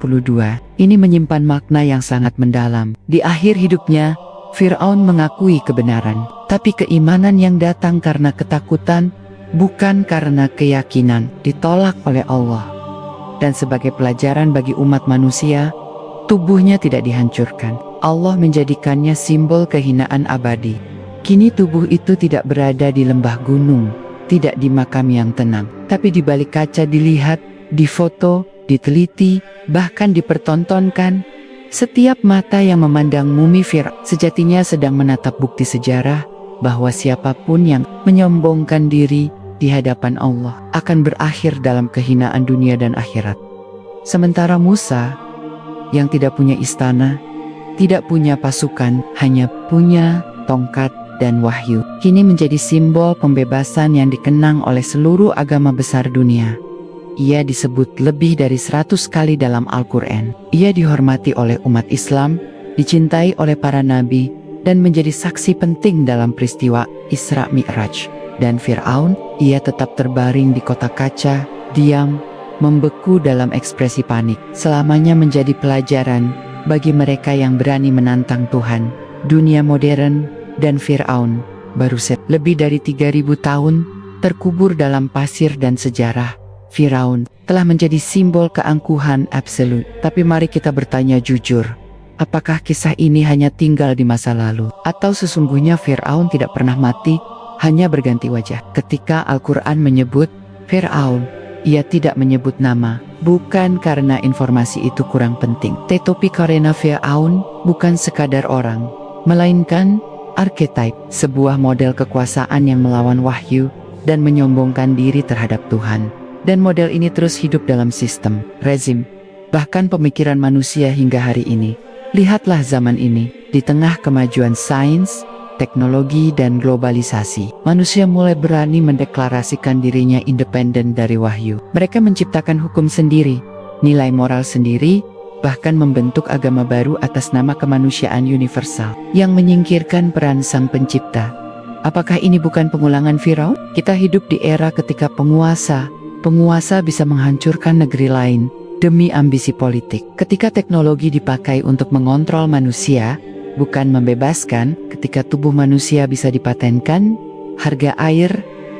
ini menyimpan makna yang sangat mendalam. Di akhir hidupnya, Firaun mengakui kebenaran, tapi keimanan yang datang karena ketakutan, bukan karena keyakinan, ditolak oleh Allah. Dan sebagai pelajaran bagi umat manusia, tubuhnya tidak dihancurkan. Allah menjadikannya simbol kehinaan abadi. Kini tubuh itu tidak berada di lembah gunung, tidak di makam yang tenang, tapi di balik kaca dilihat, difoto, diteliti, bahkan dipertontonkan. Setiap mata yang memandang mumi Firaun sejatinya sedang menatap bukti sejarah bahwa siapapun yang menyombongkan diri di hadapan Allah akan berakhir dalam kehinaan dunia dan akhirat. Sementara Musa yang tidak punya istana, tidak punya pasukan, hanya punya tongkat dan wahyu, kini menjadi simbol pembebasan yang dikenang oleh seluruh agama besar dunia. Ia disebut lebih dari 100 kali dalam Al-Quran. Ia dihormati oleh umat Islam, dicintai oleh para nabi, dan menjadi saksi penting dalam peristiwa Isra Mi'raj. Dan Firaun, ia tetap terbaring di kota kaca, diam, membeku dalam ekspresi panik. Selamanya menjadi pelajaran bagi mereka yang berani menantang Tuhan. Dunia modern dan Firaun baru lebih dari 3000 tahun terkubur dalam pasir dan sejarah. Firaun telah menjadi simbol keangkuhan absolut. Tapi mari kita bertanya jujur, apakah kisah ini hanya tinggal di masa lalu? Atau sesungguhnya Firaun tidak pernah mati, hanya berganti wajah? Ketika Al-Quran menyebut Firaun, ia tidak menyebut nama, bukan karena informasi itu kurang penting, tetapi karena Firaun bukan sekadar orang, melainkan archetype, sebuah model kekuasaan yang melawan wahyu dan menyombongkan diri terhadap Tuhan. Dan model ini terus hidup dalam sistem, rezim, bahkan pemikiran manusia hingga hari ini. Lihatlah zaman ini, di tengah kemajuan sains, teknologi, dan globalisasi, manusia mulai berani mendeklarasikan dirinya independen dari wahyu. Mereka menciptakan hukum sendiri, nilai moral sendiri, bahkan membentuk agama baru atas nama kemanusiaan universal, yang menyingkirkan peran Sang Pencipta. Apakah ini bukan pengulangan Firaun? Kita hidup di era ketika penguasa bisa menghancurkan negeri lain demi ambisi politik. Ketika teknologi dipakai untuk mengontrol manusia, bukan membebaskan. Ketika tubuh manusia bisa dipatenkan, harga air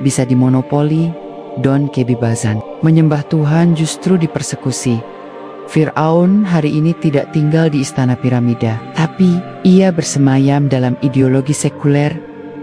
bisa dimonopoli, dan kebebasan menyembah Tuhan justru dipersekusi. Firaun hari ini tidak tinggal di istana piramida, tapi ia bersemayam dalam ideologi sekuler,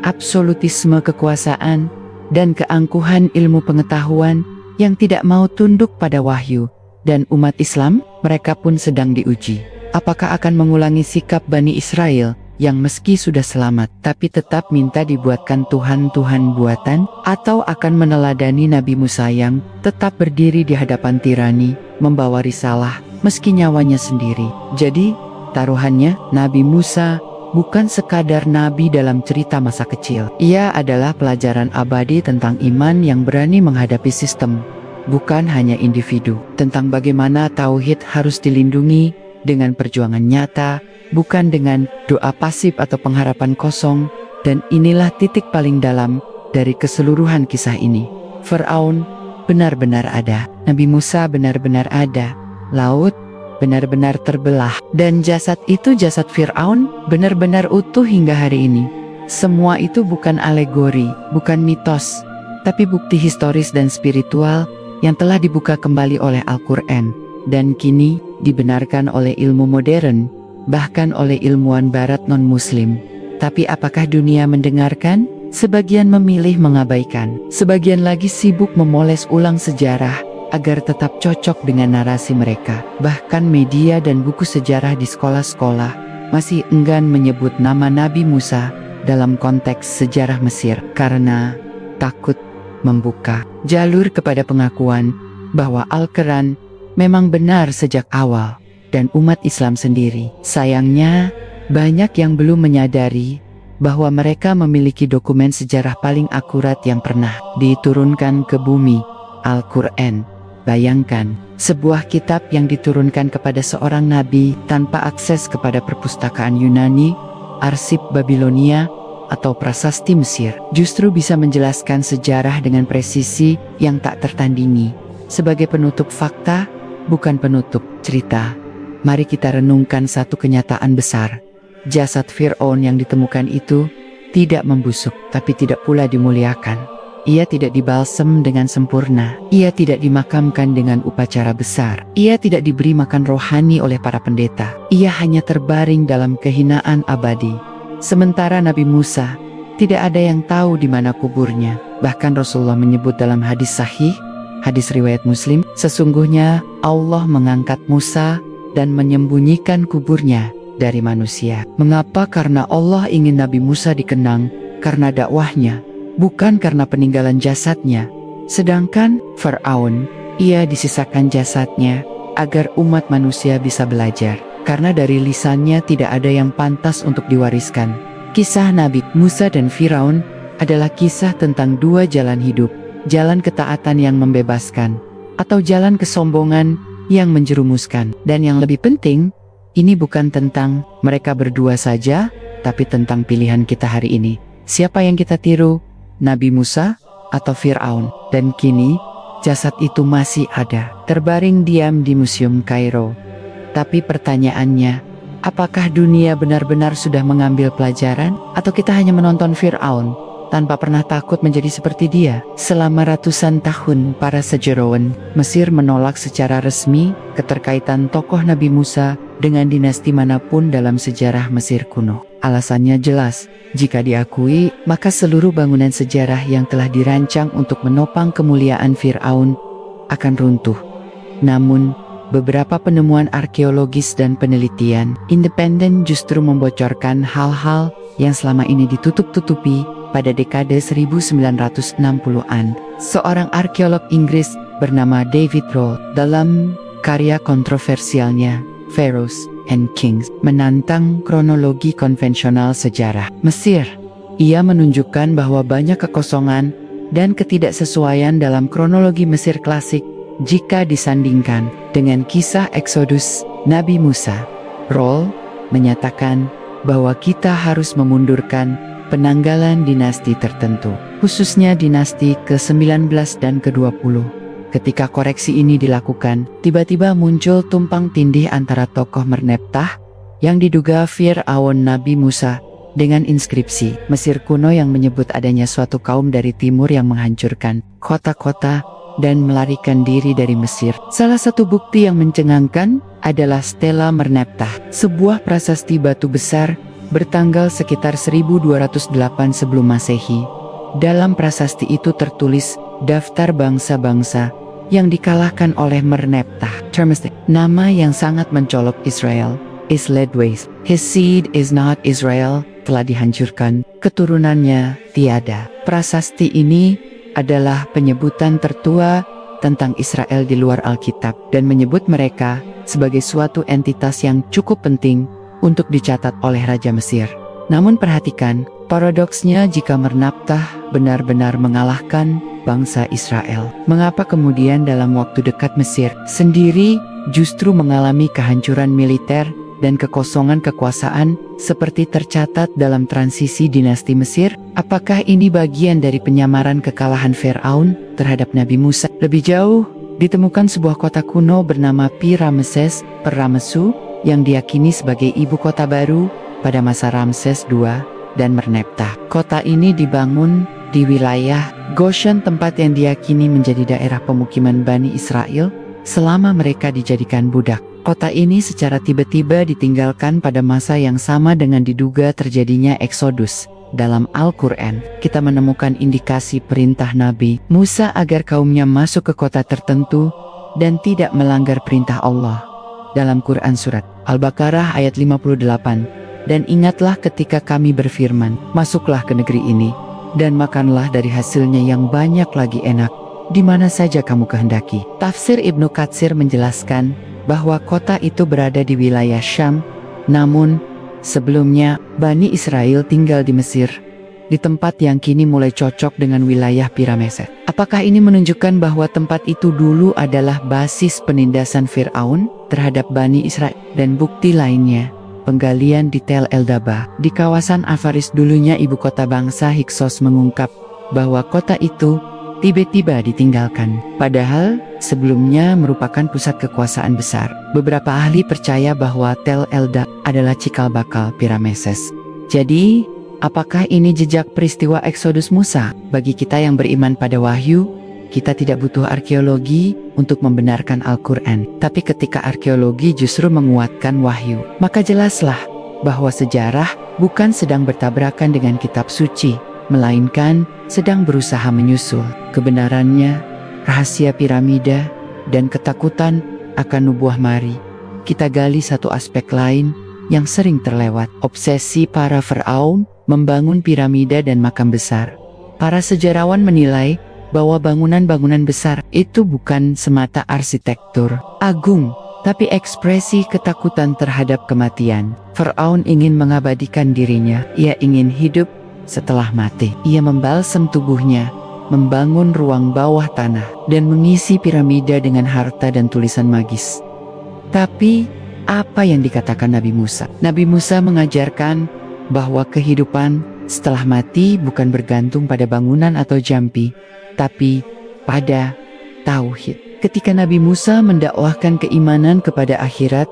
absolutisme kekuasaan, dan keangkuhan ilmu pengetahuan yang tidak mau tunduk pada wahyu. Dan umat Islam, mereka pun sedang diuji. Apakah akan mengulangi sikap Bani Israel yang meski sudah selamat tapi tetap minta dibuatkan Tuhan-Tuhan buatan, atau akan meneladani Nabi Musa yang tetap berdiri di hadapan tirani, membawa risalah meski nyawanya sendiri? Jadi taruhannya, Nabi Musa bukan sekadar nabi dalam cerita masa kecil. Ia adalah pelajaran abadi tentang iman yang berani menghadapi sistem, bukan hanya individu. Tentang bagaimana tauhid harus dilindungi dengan perjuangan nyata, bukan dengan doa pasif atau pengharapan kosong. Dan inilah titik paling dalam dari keseluruhan kisah ini. Firaun benar-benar ada, Nabi Musa benar-benar ada, laut benar-benar terbelah, dan jasad itu, jasad Firaun, benar-benar utuh hingga hari ini. Semua itu bukan alegori, bukan mitos, tapi bukti historis dan spiritual yang telah dibuka kembali oleh Al-Quran, dan kini dibenarkan oleh ilmu modern, bahkan oleh ilmuwan barat non-muslim. Tapi apakah dunia mendengarkan? Sebagian memilih mengabaikan, sebagian lagi sibuk memoles ulang sejarah agar tetap cocok dengan narasi mereka. Bahkan media dan buku sejarah di sekolah-sekolah masih enggan menyebut nama Nabi Musa dalam konteks sejarah Mesir karena takut membuka jalur kepada pengakuan bahwa Al-Quran memang benar sejak awal dan umat Islam sendiri. Sayangnya, banyak yang belum menyadari bahwa mereka memiliki dokumen sejarah paling akurat yang pernah diturunkan ke bumi, Al-Quran. Bayangkan, sebuah kitab yang diturunkan kepada seorang nabi tanpa akses kepada perpustakaan Yunani, arsip Babilonia, atau prasasti Mesir, justru bisa menjelaskan sejarah dengan presisi yang tak tertandingi. Sebagai penutup fakta, bukan penutup cerita, mari kita renungkan satu kenyataan besar. Jasad Fir'aun yang ditemukan itu tidak membusuk, tapi tidak pula dimuliakan. Ia tidak dibalsem dengan sempurna. Ia tidak dimakamkan dengan upacara besar. Ia tidak diberi makan rohani oleh para pendeta. Ia hanya terbaring dalam kehinaan abadi. Sementara Nabi Musa, tidak ada yang tahu di mana kuburnya. Bahkan Rasulullah menyebut dalam hadis sahih, hadis riwayat Muslim, sesungguhnya Allah mengangkat Musa dan menyembunyikan kuburnya dari manusia. Mengapa? Karena Allah ingin Nabi Musa dikenang karena dakwahnya, bukan karena peninggalan jasadnya. Sedangkan Firaun, ia disisakan jasadnya agar umat manusia bisa belajar, karena dari lisannya tidak ada yang pantas untuk diwariskan. Kisah Nabi Musa dan Firaun adalah kisah tentang dua jalan hidup, jalan ketaatan yang membebaskan, atau jalan kesombongan yang menjerumuskan. Dan yang lebih penting, ini bukan tentang mereka berdua saja, tapi tentang pilihan kita hari ini. Siapa yang kita tiru? Nabi Musa atau Firaun? Dan kini, jasad itu masih ada, terbaring diam di Museum Kairo. Tapi pertanyaannya, apakah dunia benar-benar sudah mengambil pelajaran? Atau kita hanya menonton Firaun tanpa pernah takut menjadi seperti dia? Selama ratusan tahun, para sejarawan Mesir menolak secara resmi keterkaitan tokoh Nabi Musa dengan dinasti manapun dalam sejarah Mesir kuno. Alasannya jelas, jika diakui, maka seluruh bangunan sejarah yang telah dirancang untuk menopang kemuliaan Firaun akan runtuh. Namun, beberapa penemuan arkeologis dan penelitian independen justru membocorkan hal-hal yang selama ini ditutup-tutupi. Pada dekade 1960-an, seorang arkeolog Inggris bernama David Roll dalam karya kontroversialnya Pharaohs and Kings menantang kronologi konvensional sejarah Mesir. Ia menunjukkan bahwa banyak kekosongan dan ketidaksesuaian dalam kronologi Mesir klasik jika disandingkan dengan kisah Exodus Nabi Musa. Roll menyatakan bahwa kita harus memundurkan penanggalan dinasti tertentu, khususnya dinasti ke-19 dan ke-20. Ketika koreksi ini dilakukan, tiba-tiba muncul tumpang tindih antara tokoh Merneptah yang diduga Fir'aun Nabi Musa dengan inskripsi Mesir kuno yang menyebut adanya suatu kaum dari timur yang menghancurkan kota-kota dan melarikan diri dari Mesir. Salah satu bukti yang mencengangkan adalah Stela Merneptah, sebuah prasasti batu besar bertanggal sekitar 1208 sebelum Masehi. Dalam prasasti itu tertulis daftar bangsa-bangsa yang dikalahkan oleh Merneptah. Nama yang sangat mencolok Israel is laid waste. His seed is not Israel, telah dihancurkan, keturunannya tiada. Prasasti ini adalah penyebutan tertua tentang Israel di luar Alkitab dan menyebut mereka sebagai suatu entitas yang cukup penting untuk dicatat oleh Raja Mesir. Namun perhatikan, paradoksnya jika Mernaptah benar-benar mengalahkan bangsa Israel, mengapa kemudian dalam waktu dekat Mesir sendiri justru mengalami kehancuran militer dan kekosongan kekuasaan seperti tercatat dalam transisi dinasti Mesir? Apakah ini bagian dari penyamaran kekalahan Firaun terhadap Nabi Musa? Lebih jauh, ditemukan sebuah kota kuno bernama Pi-Rameses Per-Ramesu yang diyakini sebagai ibu kota baru pada masa Ramses II dan Merneptah. Kota ini dibangun di wilayah Goshen, tempat yang diyakini menjadi daerah pemukiman Bani Israel selama mereka dijadikan budak. Kota ini secara tiba-tiba ditinggalkan pada masa yang sama dengan diduga terjadinya Eksodus. Dalam Al-Quran, kita menemukan indikasi perintah Nabi Musa agar kaumnya masuk ke kota tertentu dan tidak melanggar perintah Allah. Dalam Quran Surat Al-Baqarah ayat 58, dan ingatlah ketika kami berfirman, masuklah ke negeri ini, dan makanlah dari hasilnya yang banyak lagi enak, di mana saja kamu kehendaki. Tafsir Ibnu Katsir menjelaskan bahwa kota itu berada di wilayah Syam, namun sebelumnya Bani Israel tinggal di Mesir, di tempat yang kini mulai cocok dengan wilayah Pi-Rameses. Apakah ini menunjukkan bahwa tempat itu dulu adalah basis penindasan Firaun terhadap Bani Israel? Dan bukti lainnya, penggalian di Tel El-Dabah di kawasan Afaris, dulunya ibu kota bangsa Hyksos, mengungkap bahwa kota itu tiba-tiba ditinggalkan, padahal sebelumnya merupakan pusat kekuasaan besar. Beberapa ahli percaya bahwa Tel El-Dabah adalah cikal bakal Pi-Rameses. Jadi, apakah ini jejak peristiwa Eksodus Musa? Bagi kita yang beriman pada wahyu, kita tidak butuh arkeologi untuk membenarkan Al-Quran. Tapi ketika arkeologi justru menguatkan wahyu, maka jelaslah bahwa sejarah bukan sedang bertabrakan dengan kitab suci, melainkan sedang berusaha menyusul kebenarannya. Rahasia piramida dan ketakutan akan nubuah. Mari kita gali satu aspek lain yang sering terlewat, obsesi para Firaun membangun piramida dan makam besar. Para sejarawan menilai bahwa bangunan-bangunan besar itu bukan semata arsitektur agung, tapi ekspresi ketakutan terhadap kematian. Firaun ingin mengabadikan dirinya, ia ingin hidup setelah mati. Ia membalsam tubuhnya, membangun ruang bawah tanah, dan mengisi piramida dengan harta dan tulisan magis. Tapi, apa yang dikatakan Nabi Musa? Nabi Musa mengajarkan bahwa kehidupan setelah mati bukan bergantung pada bangunan atau jampi, tapi pada tauhid. Ketika Nabi Musa mendakwahkan keimanan kepada akhirat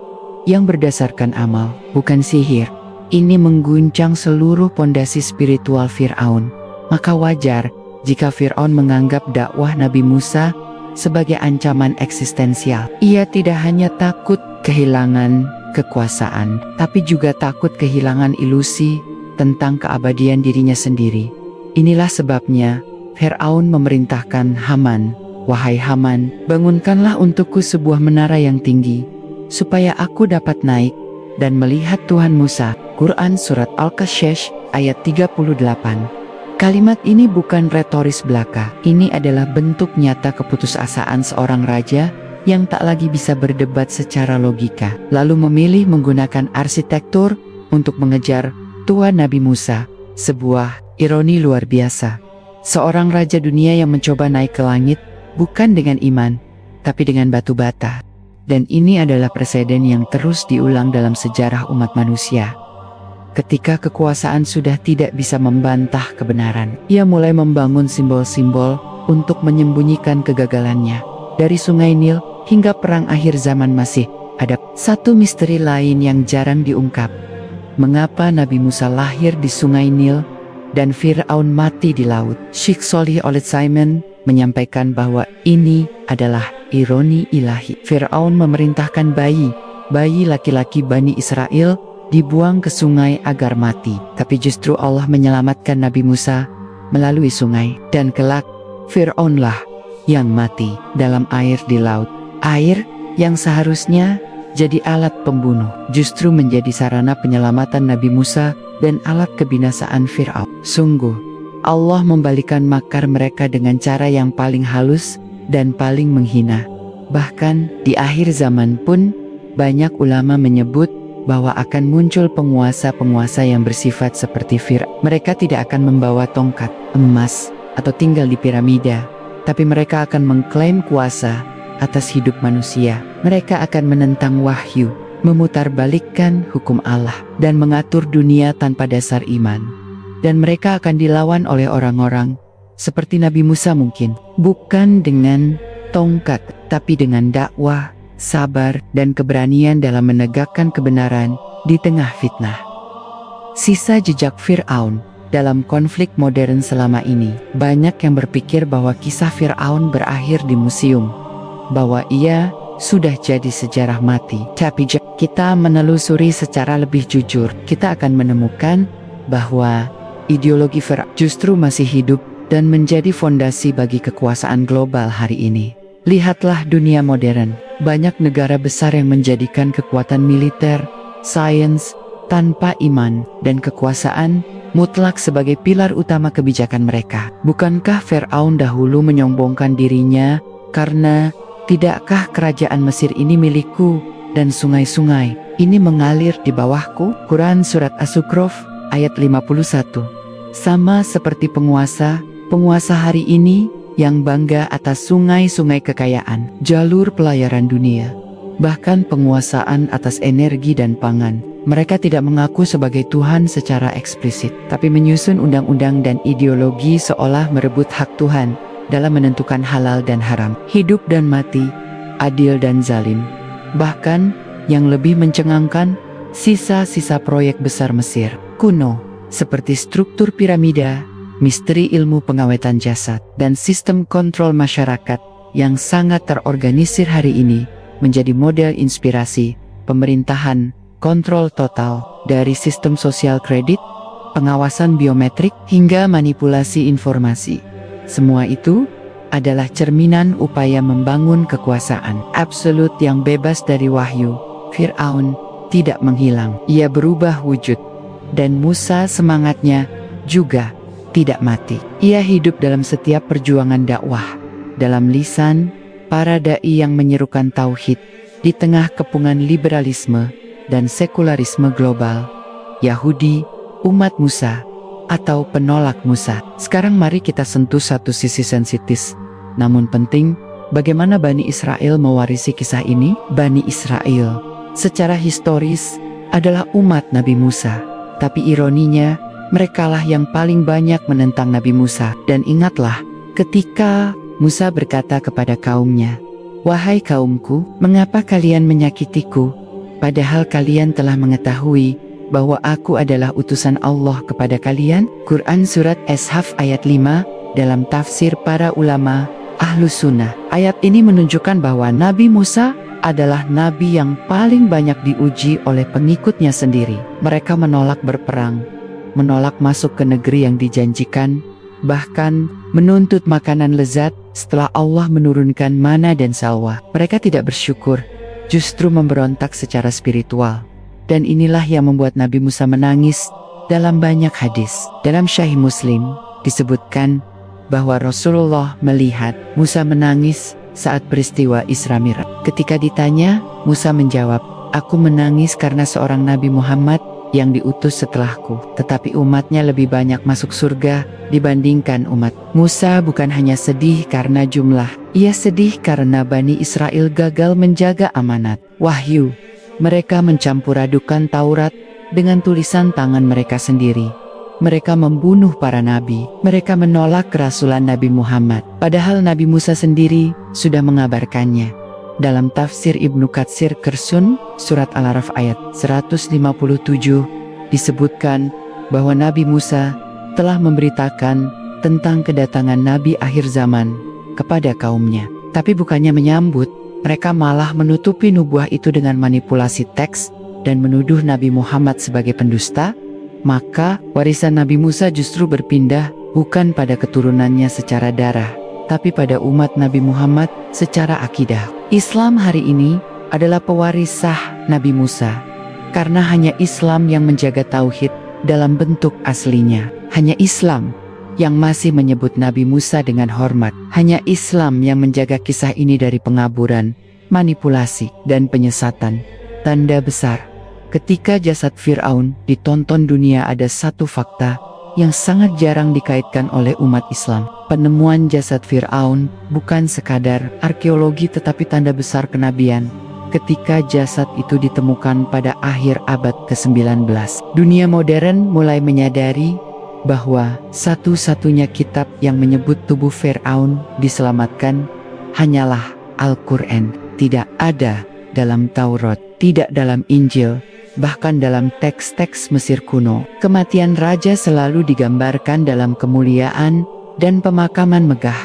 yang berdasarkan amal, bukan sihir, ini mengguncang seluruh pondasi spiritual Firaun. Maka wajar jika Firaun menganggap dakwah Nabi Musa sebagai ancaman eksistensial. Ia tidak hanya takut kehilangan kekuasaan, tapi juga takut kehilangan ilusi tentang keabadian dirinya sendiri. Inilah sebabnya Firaun memerintahkan Haman, "Wahai Haman, bangunkanlah untukku sebuah menara yang tinggi, supaya aku dapat naik dan melihat Tuhan Musa." Quran Surat Al-Qasas ayat 38. Kalimat ini bukan retoris belaka. Ini adalah bentuk nyata keputusasaan seorang raja yang tak lagi bisa berdebat secara logika, lalu memilih menggunakan arsitektur untuk mengejar Tuhan Nabi Musa. Sebuah ironi luar biasa. Seorang raja dunia yang mencoba naik ke langit bukan dengan iman, tapi dengan batu bata. Dan ini adalah presiden yang terus diulang dalam sejarah umat manusia. Ketika kekuasaan sudah tidak bisa membantah kebenaran, ia mulai membangun simbol-simbol untuk menyembunyikan kegagalannya. Dari Sungai Nil hingga perang akhir zaman masih ada satu misteri lain yang jarang diungkap. Mengapa Nabi Musa lahir di Sungai Nil dan Firaun mati di laut? Syekh Sholih Al-Utsaimin menyampaikan bahwa ini adalah ironi ilahi. Firaun memerintahkan bayi laki-laki Bani Israel dibuang ke sungai agar mati. Tapi justru Allah menyelamatkan Nabi Musa melalui sungai. Dan kelak, Fir'aunlah yang mati dalam air di laut. Air yang seharusnya jadi alat pembunuh, justru menjadi sarana penyelamatan Nabi Musa dan alat kebinasaan Fir'aun. Sungguh, Allah membalikan makar mereka dengan cara yang paling halus dan paling menghina. Bahkan di akhir zaman pun, banyak ulama menyebut bahwa akan muncul penguasa-penguasa yang bersifat seperti Fir'aun. Mereka tidak akan membawa tongkat emas atau tinggal di piramida, tapi mereka akan mengklaim kuasa atas hidup manusia. Mereka akan menentang wahyu, memutarbalikkan hukum Allah, dan mengatur dunia tanpa dasar iman. Dan mereka akan dilawan oleh orang-orang seperti Nabi Musa mungkin, bukan dengan tongkat, tapi dengan dakwah, sabar, dan keberanian dalam menegakkan kebenaran di tengah fitnah. Sisa jejak Fir'aun dalam konflik modern selama ini. Banyak yang berpikir bahwa kisah Fir'aun berakhir di museum, bahwa ia sudah jadi sejarah mati. Tapi jika kita menelusuri secara lebih jujur, kita akan menemukan bahwa ideologi Fir'aun justru masih hidup dan menjadi fondasi bagi kekuasaan global hari ini. Lihatlah dunia modern. Banyak negara besar yang menjadikan kekuatan militer, sains, tanpa iman, dan kekuasaan mutlak sebagai pilar utama kebijakan mereka. Bukankah Fir'aun dahulu menyombongkan dirinya karena, tidakkah kerajaan Mesir ini milikku, dan sungai-sungai ini mengalir di bawahku? Quran Surat As-Zukhruf ayat 51. Sama seperti penguasa hari ini yang bangga atas sungai-sungai kekayaan, jalur pelayaran dunia, bahkan penguasaan atas energi dan pangan. Mereka tidak mengaku sebagai Tuhan secara eksplisit, tapi menyusun undang-undang dan ideologi seolah merebut hak Tuhan dalam menentukan halal dan haram, hidup dan mati, adil dan zalim. Bahkan, yang lebih mencengangkan, sisa-sisa proyek besar Mesir kuno, seperti struktur piramida, misteri ilmu pengawetan jasad, dan sistem kontrol masyarakat yang sangat terorganisir hari ini, menjadi model inspirasi pemerintahan kontrol total, dari sistem sosial kredit, pengawasan biometrik, hingga manipulasi informasi. Semua itu adalah cerminan upaya membangun kekuasaan absolut yang bebas dari wahyu. Fir'aun tidak menghilang, ia berubah wujud, dan Musa semangatnya juga tidak mati. Ia hidup dalam setiap perjuangan dakwah, dalam lisan para dai yang menyerukan tauhid, di tengah kepungan liberalisme dan sekularisme global, Yahudi, umat Musa, atau penolak Musa. Sekarang mari kita sentuh satu sisi sensitif, namun penting, bagaimana Bani Israel mewarisi kisah ini. Bani Israel, secara historis, adalah umat Nabi Musa, tapi ironinya, merekalah yang paling banyak menentang Nabi Musa. Dan ingatlah, ketika Musa berkata kepada kaumnya, "Wahai kaumku, mengapa kalian menyakitiku? Padahal kalian telah mengetahui bahwa aku adalah utusan Allah kepada kalian." Quran Surat As-Haf ayat 5, dalam tafsir para ulama Ahlus Sunnah. Ayat ini menunjukkan bahwa Nabi Musa adalah nabi yang paling banyak diuji oleh pengikutnya sendiri. Mereka menolak berperang, menolak masuk ke negeri yang dijanjikan, bahkan menuntut makanan lezat setelah Allah menurunkan mana dan salwa. Mereka tidak bersyukur, justru memberontak secara spiritual. Dan inilah yang membuat Nabi Musa menangis dalam banyak hadis. Dalam Sahih Muslim disebutkan bahwa Rasulullah melihat Musa menangis saat peristiwa Isra Mi'raj. Ketika ditanya, Musa menjawab, "Aku menangis karena seorang Nabi Muhammad yang diutus setelahku, tetapi umatnya lebih banyak masuk surga dibandingkan umat." Musa bukan hanya sedih karena jumlah, ia sedih karena Bani Israel gagal menjaga amanat wahyu. Mereka mencampur-adukan Taurat dengan tulisan tangan mereka sendiri. Mereka membunuh para nabi. Mereka menolak kerasulan Nabi Muhammad, padahal Nabi Musa sendiri sudah mengabarkannya. Dalam tafsir Ibnu Katsir Kersun, Surat Al-Araf ayat 157, disebutkan bahwa Nabi Musa telah memberitakan tentang kedatangan Nabi akhir zaman kepada kaumnya. Tapi bukannya menyambut, mereka malah menutupi nubuah itu dengan manipulasi teks dan menuduh Nabi Muhammad sebagai pendusta. Maka, warisan Nabi Musa justru berpindah bukan pada keturunannya secara darah, tapi pada umat Nabi Muhammad secara akidah. Islam hari ini adalah pewaris sah Nabi Musa, karena hanya Islam yang menjaga tauhid dalam bentuk aslinya. Hanya Islam yang masih menyebut Nabi Musa dengan hormat. Hanya Islam yang menjaga kisah ini dari pengaburan, manipulasi, dan penyesatan. Tanda besar Ketika jasad Fir'aun ditonton dunia, ada satu fakta yang sangat jarang dikaitkan oleh umat Islam. Penemuan jasad Fir'aun bukan sekadar arkeologi tetapi tanda besar kenabian. Ketika jasad itu ditemukan pada akhir abad ke-19, dunia modern mulai menyadari bahwa satu-satunya kitab yang menyebut tubuh Fir'aun diselamatkan hanyalah Al-Quran. Tidak ada dalam Taurat, tidak dalam Injil, bahkan dalam teks-teks Mesir kuno. Kematian raja selalu digambarkan dalam kemuliaan dan pemakaman megah.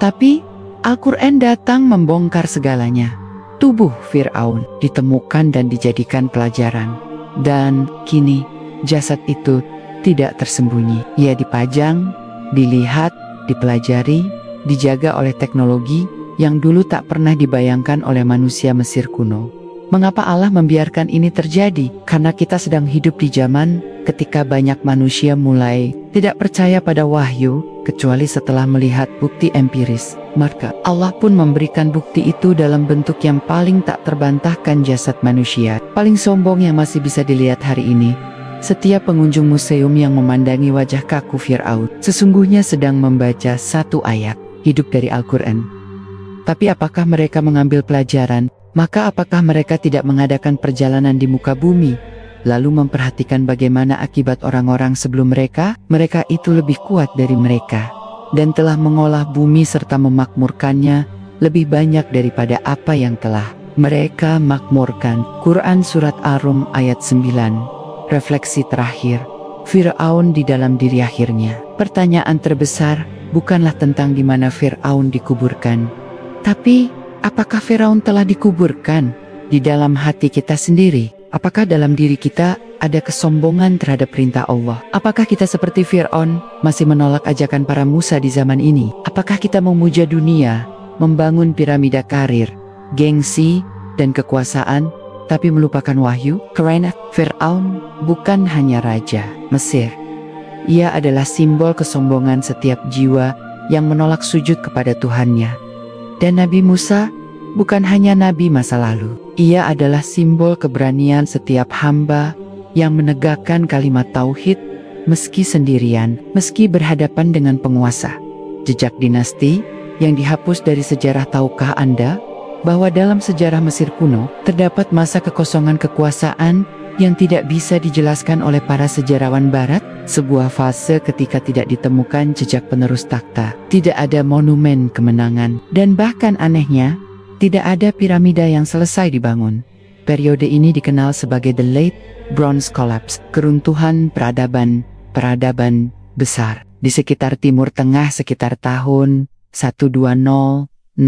Tapi Al-Quran datang membongkar segalanya. Tubuh Fir'aun ditemukan dan dijadikan pelajaran. Dan kini jasad itu tidak tersembunyi. Ia dipajang, dilihat, dipelajari, dijaga oleh teknologi yang dulu tak pernah dibayangkan oleh manusia Mesir kuno. Mengapa Allah membiarkan ini terjadi? Karena kita sedang hidup di zaman ketika banyak manusia mulai tidak percaya pada wahyu, kecuali setelah melihat bukti empiris. Maka Allah pun memberikan bukti itu dalam bentuk yang paling tak terbantahkan, jasad manusia paling sombong yang masih bisa dilihat hari ini. Setiap pengunjung museum yang memandangi wajah kaku Fir'aun sesungguhnya sedang membaca satu ayat hidup dari Al-Quran. Tapi apakah mereka mengambil pelajaran? Maka apakah mereka tidak mengadakan perjalanan di muka bumi, lalu memperhatikan bagaimana akibat orang-orang sebelum mereka? Mereka itu lebih kuat dari mereka, dan telah mengolah bumi serta memakmurkannya lebih banyak daripada apa yang telah mereka makmurkan. Quran Surat Ar-Rum ayat 9. Refleksi terakhir, Fir'aun di dalam diri akhirnya. Pertanyaan terbesar bukanlah tentang di mana Fir'aun dikuburkan, tapi apakah Firaun telah dikuburkan di dalam hati kita sendiri? Apakah dalam diri kita ada kesombongan terhadap perintah Allah? Apakah kita seperti Firaun masih menolak ajakan para Musa di zaman ini? Apakah kita memuja dunia, membangun piramida karir, gengsi, dan kekuasaan, tapi melupakan wahyu? Karena Firaun bukan hanya raja Mesir. Ia adalah simbol kesombongan setiap jiwa yang menolak sujud kepada Tuhannya. Dan Nabi Musa bukan hanya nabi masa lalu. Ia adalah simbol keberanian setiap hamba yang menegakkan kalimat tauhid meski sendirian, meski berhadapan dengan penguasa. Jejak dinasti yang dihapus dari sejarah. Tahukah Anda bahwa dalam sejarah Mesir kuno terdapat masa kekosongan kekuasaan yang tidak bisa dijelaskan oleh para sejarawan barat? Sebuah fase ketika tidak ditemukan jejak penerus takhta, tidak ada monumen kemenangan, dan bahkan anehnya, tidak ada piramida yang selesai dibangun. Periode ini dikenal sebagai The Late Bronze Collapse, keruntuhan peradaban besar. Di sekitar Timur Tengah sekitar tahun 120-0150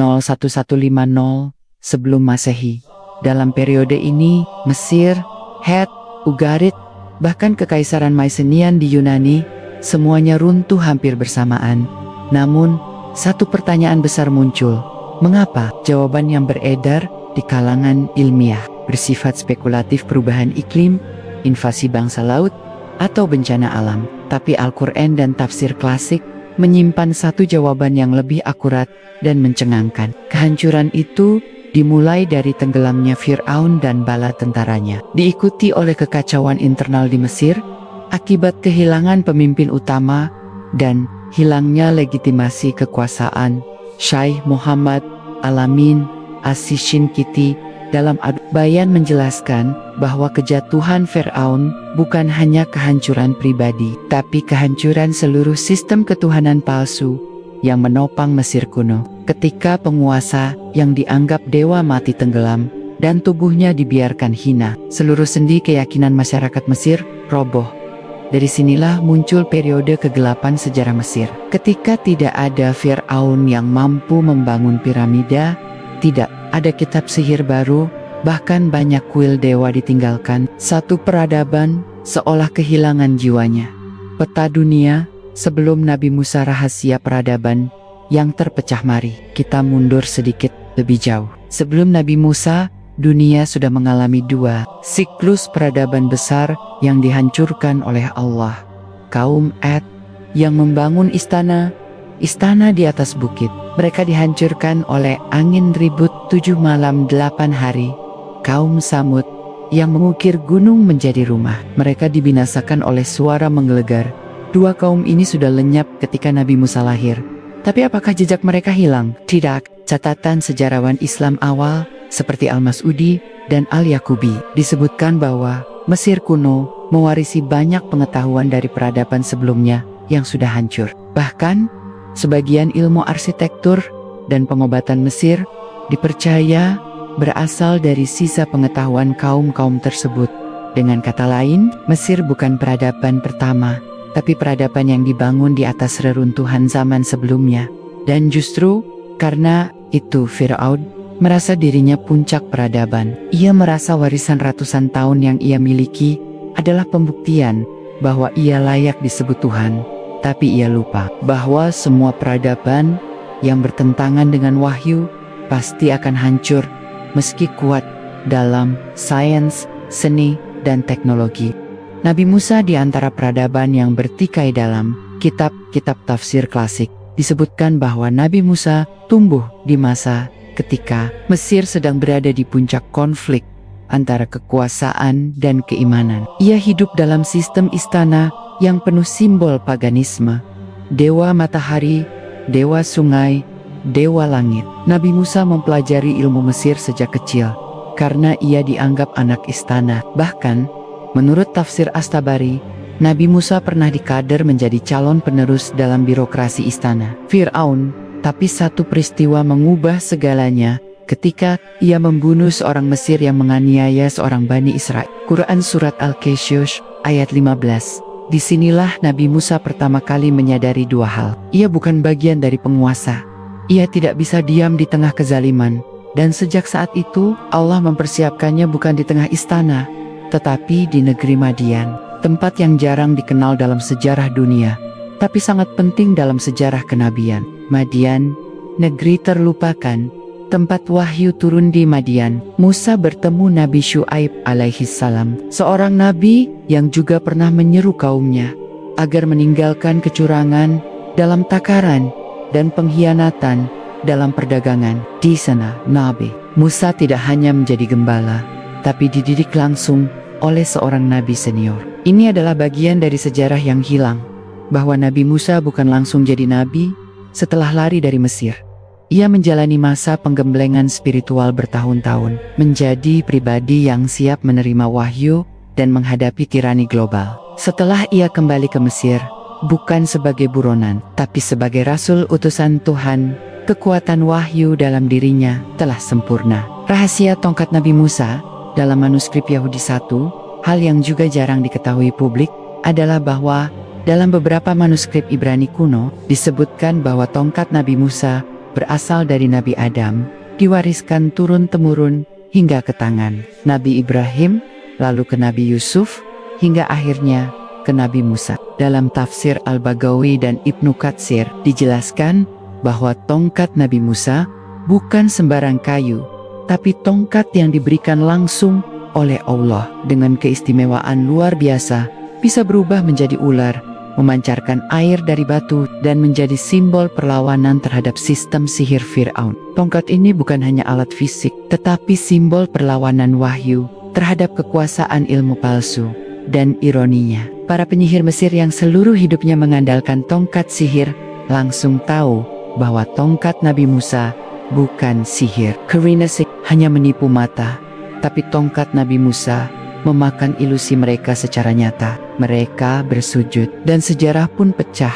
sebelum Masehi. Dalam periode ini, Mesir, Het, Ugarit, bahkan Kekaisaran Mycenaean di Yunani, semuanya runtuh hampir bersamaan. Namun, satu pertanyaan besar muncul. Mengapa? Jawaban yang beredar di kalangan ilmiah bersifat spekulatif: perubahan iklim, invasi bangsa laut, atau bencana alam. Tapi Al-Quran dan tafsir klasik menyimpan satu jawaban yang lebih akurat dan mencengangkan. Kehancuran itu dimulai dari tenggelamnya Fir'aun dan bala tentaranya, diikuti oleh kekacauan internal di Mesir, akibat kehilangan pemimpin utama, dan hilangnya legitimasi kekuasaan. Syekh Muhammad Al-Amin As-Shinqiti dalam Ad-Bayan menjelaskan bahwa kejatuhan Fir'aun bukan hanya kehancuran pribadi, tapi kehancuran seluruh sistem ketuhanan palsu yang menopang Mesir kuno. Ketika penguasa yang dianggap dewa mati tenggelam dan tubuhnya dibiarkan hina, seluruh sendi keyakinan masyarakat Mesir roboh. Dari sinilah muncul periode kegelapan sejarah Mesir. Ketika tidak ada Fir'aun yang mampu membangun piramida, tidak ada kitab sihir baru, bahkan banyak kuil dewa ditinggalkan, satu peradaban seolah kehilangan jiwanya. Peta dunia sebelum Nabi Musa, rahasia peradaban yang terpecah. Mari kita mundur sedikit lebih jauh. Sebelum Nabi Musa, dunia sudah mengalami dua siklus peradaban besar yang dihancurkan oleh Allah. Kaum Ad yang membangun istana di atas bukit, mereka dihancurkan oleh angin ribut 7 malam 8 hari. Kaum Samud yang mengukir gunung menjadi rumah. Mereka dibinasakan oleh suara menggelegar. Dua kaum ini sudah lenyap ketika Nabi Musa lahir. Tapi apakah jejak mereka hilang? Tidak. Catatan sejarawan Islam awal seperti Al-Mas'udi dan Al-Yaqubi disebutkan bahwa Mesir kuno mewarisi banyak pengetahuan dari peradaban sebelumnya yang sudah hancur. Bahkan, sebagian ilmu arsitektur dan pengobatan Mesir dipercaya berasal dari sisa pengetahuan kaum-kaum tersebut. Dengan kata lain, Mesir bukan peradaban pertama, tapi peradaban yang dibangun di atas reruntuhan zaman sebelumnya. Dan justru karena itu Fir'aun merasa dirinya puncak peradaban. Ia merasa warisan ratusan tahun yang ia miliki adalah pembuktian bahwa ia layak disebut Tuhan. Tapi ia lupa bahwa semua peradaban yang bertentangan dengan wahyu pasti akan hancur meski kuat dalam sains, seni, dan teknologi. Nabi Musa di antara peradaban yang bertikai dalam kitab-kitab tafsir klasik. Disebutkan bahwa Nabi Musa tumbuh di masa ketika Mesir sedang berada di puncak konflik antara kekuasaan dan keimanan. Ia hidup dalam sistem istana yang penuh simbol paganisme, dewa matahari, dewa sungai, dewa langit. Nabi Musa mempelajari ilmu Mesir sejak kecil karena ia dianggap anak istana. Bahkan, menurut tafsir Astabari, Nabi Musa pernah dikader menjadi calon penerus dalam birokrasi istana Fir'aun. Tapi satu peristiwa mengubah segalanya ketika ia membunuh seorang Mesir yang menganiaya seorang Bani Israel. Quran Surat Al-Kashyush ayat 15. Disinilah Nabi Musa pertama kali menyadari dua hal. Ia bukan bagian dari penguasa. Ia tidak bisa diam di tengah kezaliman. Dan sejak saat itu, Allah mempersiapkannya bukan di tengah istana, tetapi di negeri Madian. Tempat yang jarang dikenal dalam sejarah dunia, tapi sangat penting dalam sejarah kenabian. Madian, negeri terlupakan, tempat wahyu turun di Madian. Musa bertemu Nabi Syuaib alaihissalam, seorang nabi yang juga pernah menyeru kaumnya agar meninggalkan kecurangan dalam takaran dan pengkhianatan dalam perdagangan. Di sana, Nabi Musa tidak hanya menjadi gembala, tapi dididik langsung oleh seorang nabi senior. Ini adalah bagian dari sejarah yang hilang, bahwa Nabi Musa bukan langsung jadi nabi setelah lari dari Mesir. Ia menjalani masa penggemblengan spiritual bertahun-tahun, menjadi pribadi yang siap menerima wahyu dan menghadapi tirani global. Setelah ia kembali ke Mesir, bukan sebagai buronan, tapi sebagai rasul utusan Tuhan, kekuatan wahyu dalam dirinya telah sempurna. Rahasia tongkat Nabi Musa dalam manuskrip Yahudi 1, hal yang juga jarang diketahui publik, adalah bahwa dalam beberapa manuskrip Ibrani kuno disebutkan bahwa tongkat Nabi Musa berasal dari Nabi Adam, diwariskan turun-temurun hingga ke tangan Nabi Ibrahim, lalu ke Nabi Yusuf, hingga akhirnya ke Nabi Musa. Dalam tafsir Al-Bagawi dan Ibnu Katsir dijelaskan bahwa tongkat Nabi Musa bukan sembarang kayu, tapi tongkat yang diberikan langsung oleh Allah dengan keistimewaan luar biasa, bisa berubah menjadi ular, memancarkan air dari batu, dan menjadi simbol perlawanan terhadap sistem sihir Fir'aun. Tongkat ini bukan hanya alat fisik, tetapi simbol perlawanan wahyu terhadap kekuasaan ilmu palsu. Dan ironinya, para penyihir Mesir yang seluruh hidupnya mengandalkan tongkat sihir, langsung tahu bahwa tongkat Nabi Musa bukan sihir. Karena hanya menipu mata, tapi tongkat Nabi Musa memakan ilusi mereka secara nyata. Mereka bersujud, dan sejarah pun pecah.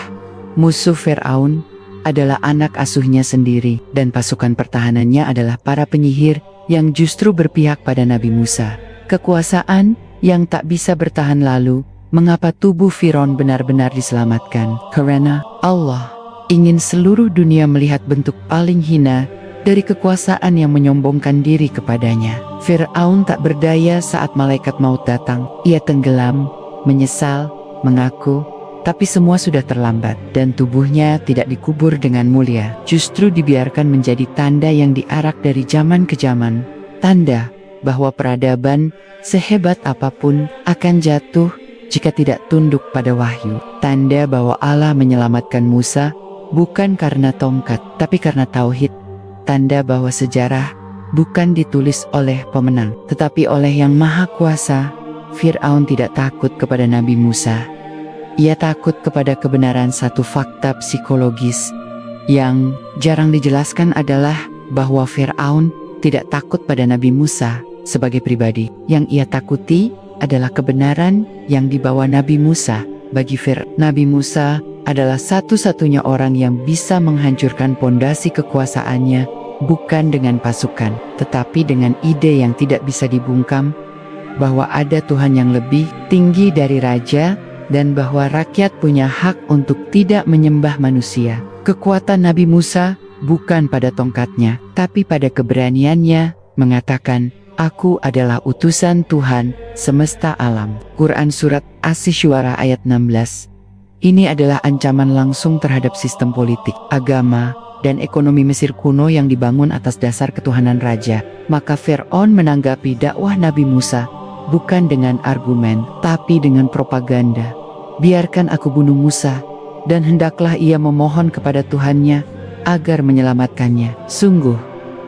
Musuh Fir'aun adalah anak asuhnya sendiri, dan pasukan pertahanannya adalah para penyihir yang justru berpihak pada Nabi Musa. Kekuasaan yang tak bisa bertahan lalu, mengapa tubuh Firaun benar-benar diselamatkan? Karena Allah ingin seluruh dunia melihat bentuk paling hina dari kekuasaan yang menyombongkan diri kepadanya. Fir'aun tak berdaya saat malaikat maut datang. Ia tenggelam, menyesal, mengaku, tapi semua sudah terlambat, dan tubuhnya tidak dikubur dengan mulia. Justru dibiarkan menjadi tanda yang diarak dari zaman ke zaman. Tanda bahwa peradaban sehebat apapun akan jatuh jika tidak tunduk pada wahyu. Tanda bahwa Allah menyelamatkan Musa bukan karena tongkat, tapi karena tauhid. Tanda bahwa sejarah bukan ditulis oleh pemenang, tetapi oleh Yang Maha Kuasa. Fir'aun tidak takut kepada Nabi Musa. Ia takut kepada kebenaran satu fakta psikologis yang jarang dijelaskan adalah bahwa Fir'aun tidak takut pada Nabi Musa sebagai pribadi. Yang ia takuti adalah kebenaran yang dibawa Nabi Musa. Bagi Nabi Musa adalah satu-satunya orang yang bisa menghancurkan pondasi kekuasaannya, bukan dengan pasukan, tetapi dengan ide yang tidak bisa dibungkam, bahwa ada Tuhan yang lebih tinggi dari raja, dan bahwa rakyat punya hak untuk tidak menyembah manusia. Kekuatan Nabi Musa bukan pada tongkatnya, tapi pada keberaniannya mengatakan, "Aku adalah utusan Tuhan semesta alam." Quran Surat Asy-Syu'ara ayat 16. Ini adalah ancaman langsung terhadap sistem politik, agama, dan ekonomi Mesir kuno yang dibangun atas dasar ketuhanan raja. Maka Fir'aun menanggapi dakwah Nabi Musa bukan dengan argumen, tapi dengan propaganda. "Biarkan aku bunuh Musa, dan hendaklah ia memohon kepada Tuhannya agar menyelamatkannya. Sungguh,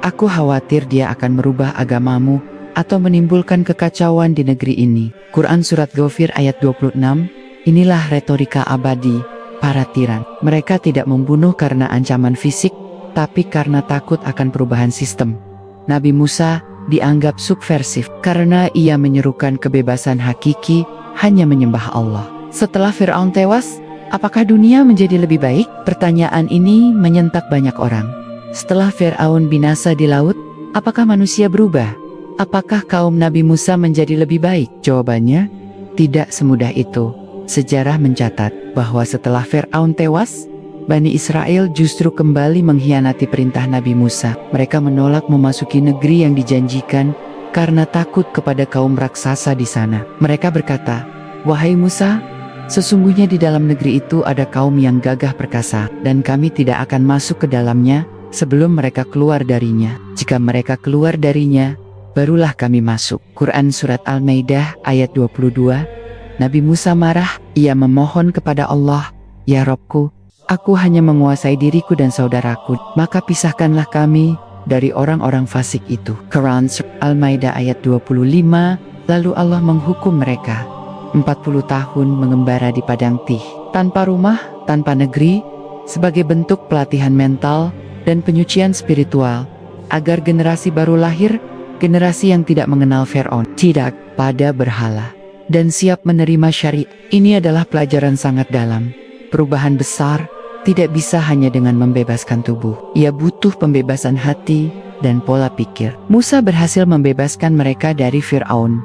aku khawatir dia akan merubah agamamu atau menimbulkan kekacauan di negeri ini." Quran Surat Ghafir ayat 26. Inilah retorika abadi para tiran. Mereka tidak membunuh karena ancaman fisik, tapi karena takut akan perubahan sistem. Nabi Musa dianggap subversif karena ia menyerukan kebebasan hakiki, hanya menyembah Allah. Setelah Fir'aun tewas, apakah dunia menjadi lebih baik? Pertanyaan ini menyentak banyak orang. Setelah Fir'aun binasa di laut, apakah manusia berubah? Apakah kaum Nabi Musa menjadi lebih baik? Jawabannya, tidak semudah itu. Sejarah mencatat bahwa setelah Fir'aun tewas, Bani Israel justru kembali mengkhianati perintah Nabi Musa. Mereka menolak memasuki negeri yang dijanjikan karena takut kepada kaum raksasa di sana. Mereka berkata, "Wahai Musa, sesungguhnya di dalam negeri itu ada kaum yang gagah perkasa, dan kami tidak akan masuk ke dalamnya sebelum mereka keluar darinya. Jika mereka keluar darinya, barulah kami masuk." Quran Surat Al-Maidah ayat 22. Nabi Musa marah, ia memohon kepada Allah, "Ya Robku, aku hanya menguasai diriku dan saudaraku, maka pisahkanlah kami dari orang-orang fasik itu." Quran Surat Al-Maidah ayat 25. Lalu Allah menghukum mereka 40 tahun mengembara di padang Tih, tanpa rumah, tanpa negeri, sebagai bentuk pelatihan mental dan penyucian spiritual, agar generasi baru lahir, generasi yang tidak mengenal Fir'aun, tidak pada berhala, dan siap menerima syariat. Ini adalah pelajaran sangat dalam. Perubahan besar tidak bisa hanya dengan membebaskan tubuh. Ia butuh pembebasan hati dan pola pikir. Musa berhasil membebaskan mereka dari Fir'aun,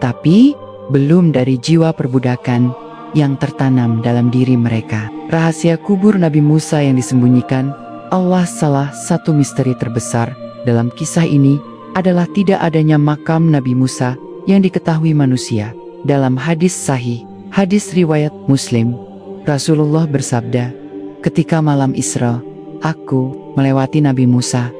tapi belum dari jiwa perbudakan yang tertanam dalam diri mereka. Rahasia kubur Nabi Musa yang disembunyikan Allah. Salah satu misteri terbesar dalam kisah ini adalah tidak adanya makam Nabi Musa yang diketahui manusia. Dalam hadis sahih, hadis riwayat Muslim, Rasulullah bersabda, "Ketika malam Isra, aku melewati Nabi Musa,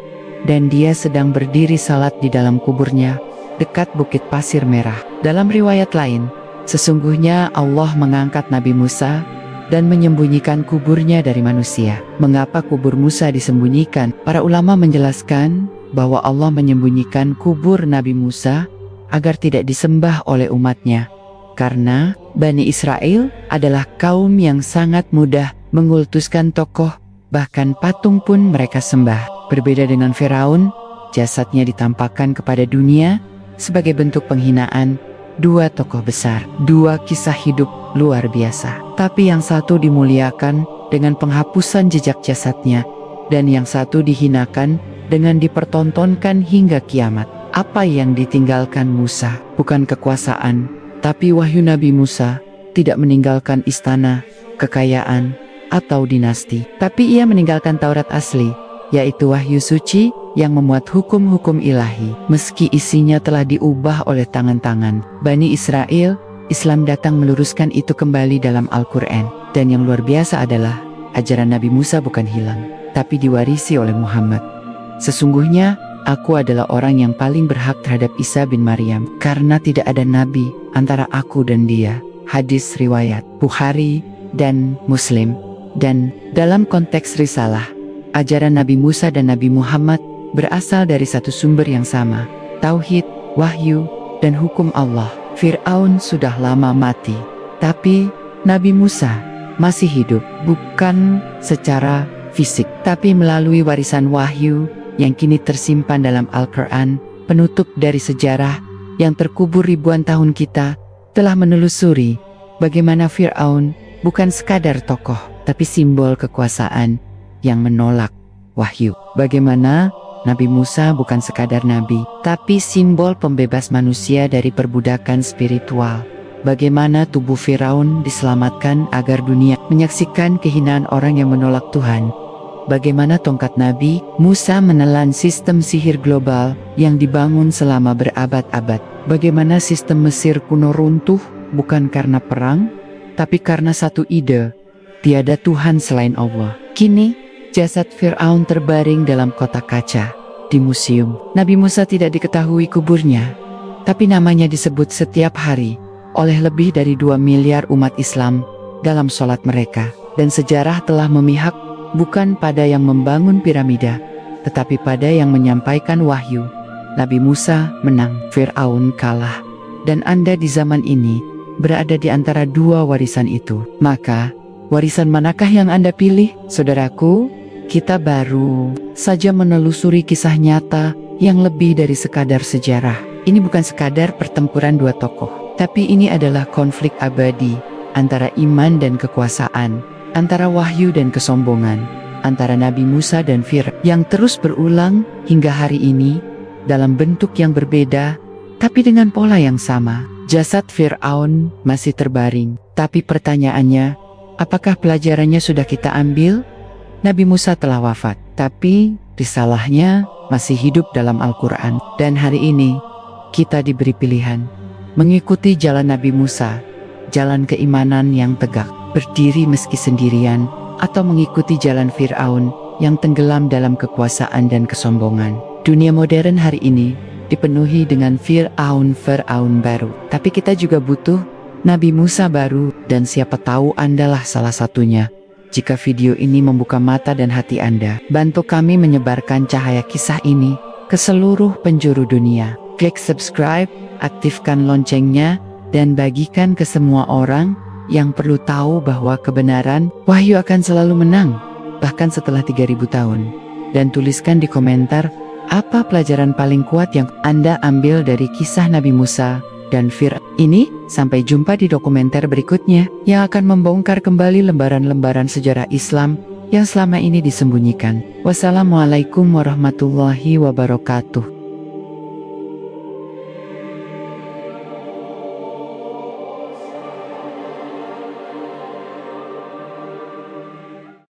dan dia sedang berdiri salat di dalam kuburnya, dekat bukit pasir merah." Dalam riwayat lain, sesungguhnya Allah mengangkat Nabi Musa dan menyembunyikan kuburnya dari manusia. Mengapa kubur Musa disembunyikan? Para ulama menjelaskan bahwa Allah menyembunyikan kubur Nabi Musa agar tidak disembah oleh umatnya, karena Bani Israel adalah kaum yang sangat mudah mengultuskan tokoh, bahkan patung pun mereka sembah. Berbeda dengan Firaun, jasadnya ditampakkan kepada dunia sebagai bentuk penghinaan. Dua tokoh besar, dua kisah hidup luar biasa, tapi yang satu dimuliakan dengan penghapusan jejak jasadnya, dan yang satu dihinakan dengan dipertontonkan hingga kiamat. Apa yang ditinggalkan Musa bukan kekuasaan, tapi wahyu Nabi Musa tidak meninggalkan istana, kekayaan, atau dinasti, tapi ia meninggalkan Taurat asli, yaitu wahyu suci yang memuat hukum-hukum ilahi. Meski isinya telah diubah oleh tangan-tangan Bani Israel, Islam datang meluruskan itu kembali dalam Al-Quran. Dan yang luar biasa adalah, ajaran Nabi Musa bukan hilang, tapi diwarisi oleh Muhammad. Sesungguhnya, aku adalah orang yang paling berhak terhadap Isa bin Maryam, karena tidak ada nabi antara aku dan dia. Hadis riwayat Bukhari dan Muslim. Dan dalam konteks risalah, ajaran Nabi Musa dan Nabi Muhammad berasal dari satu sumber yang sama, tauhid, wahyu, dan hukum Allah. Fir'aun sudah lama mati, tapi Nabi Musa masih hidup, bukan secara fisik, tapi melalui warisan wahyu yang kini tersimpan dalam Al-Quran, penutup dari sejarah yang terkubur ribuan tahun. Kita telah menelusuri bagaimana Fir'aun bukan sekadar tokoh, tapi simbol kekuasaan yang menolak wahyu. Bagaimana Nabi Musa bukan sekadar nabi, tapi simbol pembebas manusia dari perbudakan spiritual. Bagaimana tubuh Firaun diselamatkan agar dunia menyaksikan kehinaan orang yang menolak Tuhan. Bagaimana tongkat Nabi Musa menelan sistem sihir global yang dibangun selama berabad-abad. Bagaimana sistem Mesir kuno runtuh bukan karena perang, tapi karena satu ide, tiada Tuhan selain Allah. Kini, jasad Fir'aun terbaring dalam kotak kaca di museum. Nabi Musa tidak diketahui kuburnya, tapi namanya disebut setiap hari oleh lebih dari 2 miliar umat Islam dalam sholat mereka. Dan sejarah telah memihak bukan pada yang membangun piramida, tetapi pada yang menyampaikan wahyu. Nabi Musa menang, Fir'aun kalah. Dan Anda di zaman ini berada di antara dua warisan itu. Maka, warisan manakah yang Anda pilih? Saudaraku, kita baru saja menelusuri kisah nyata yang lebih dari sekadar sejarah. Ini bukan sekadar pertempuran dua tokoh, tapi ini adalah konflik abadi antara iman dan kekuasaan, antara wahyu dan kesombongan, antara Nabi Musa dan Fir'aun yang terus berulang hingga hari ini dalam bentuk yang berbeda, tapi dengan pola yang sama. Jasad Fir'aun masih terbaring, tapi pertanyaannya, apakah pelajarannya sudah kita ambil? Nabi Musa telah wafat, tapi risalahnya masih hidup dalam Al-Quran. Dan hari ini, kita diberi pilihan, mengikuti jalan Nabi Musa, jalan keimanan yang tegak, berdiri meski sendirian, atau mengikuti jalan Fir'aun yang tenggelam dalam kekuasaan dan kesombongan. Dunia modern hari ini dipenuhi dengan Fir'aun baru, tapi kita juga butuh Nabi Musa baru, dan siapa tahu Andalah salah satunya. Jika video ini membuka mata dan hati Anda, bantu kami menyebarkan cahaya kisah ini ke seluruh penjuru dunia. Klik subscribe, aktifkan loncengnya, dan bagikan ke semua orang yang perlu tahu bahwa kebenaran, wahyu akan selalu menang, bahkan setelah 3000 tahun. Dan tuliskan di komentar, apa pelajaran paling kuat yang Anda ambil dari kisah Nabi Musa dan Fir'aun ini? Sampai jumpa di dokumenter berikutnya yang akan membongkar kembali lembaran-lembaran sejarah Islam yang selama ini disembunyikan. Wassalamualaikum warahmatullahi wabarakatuh.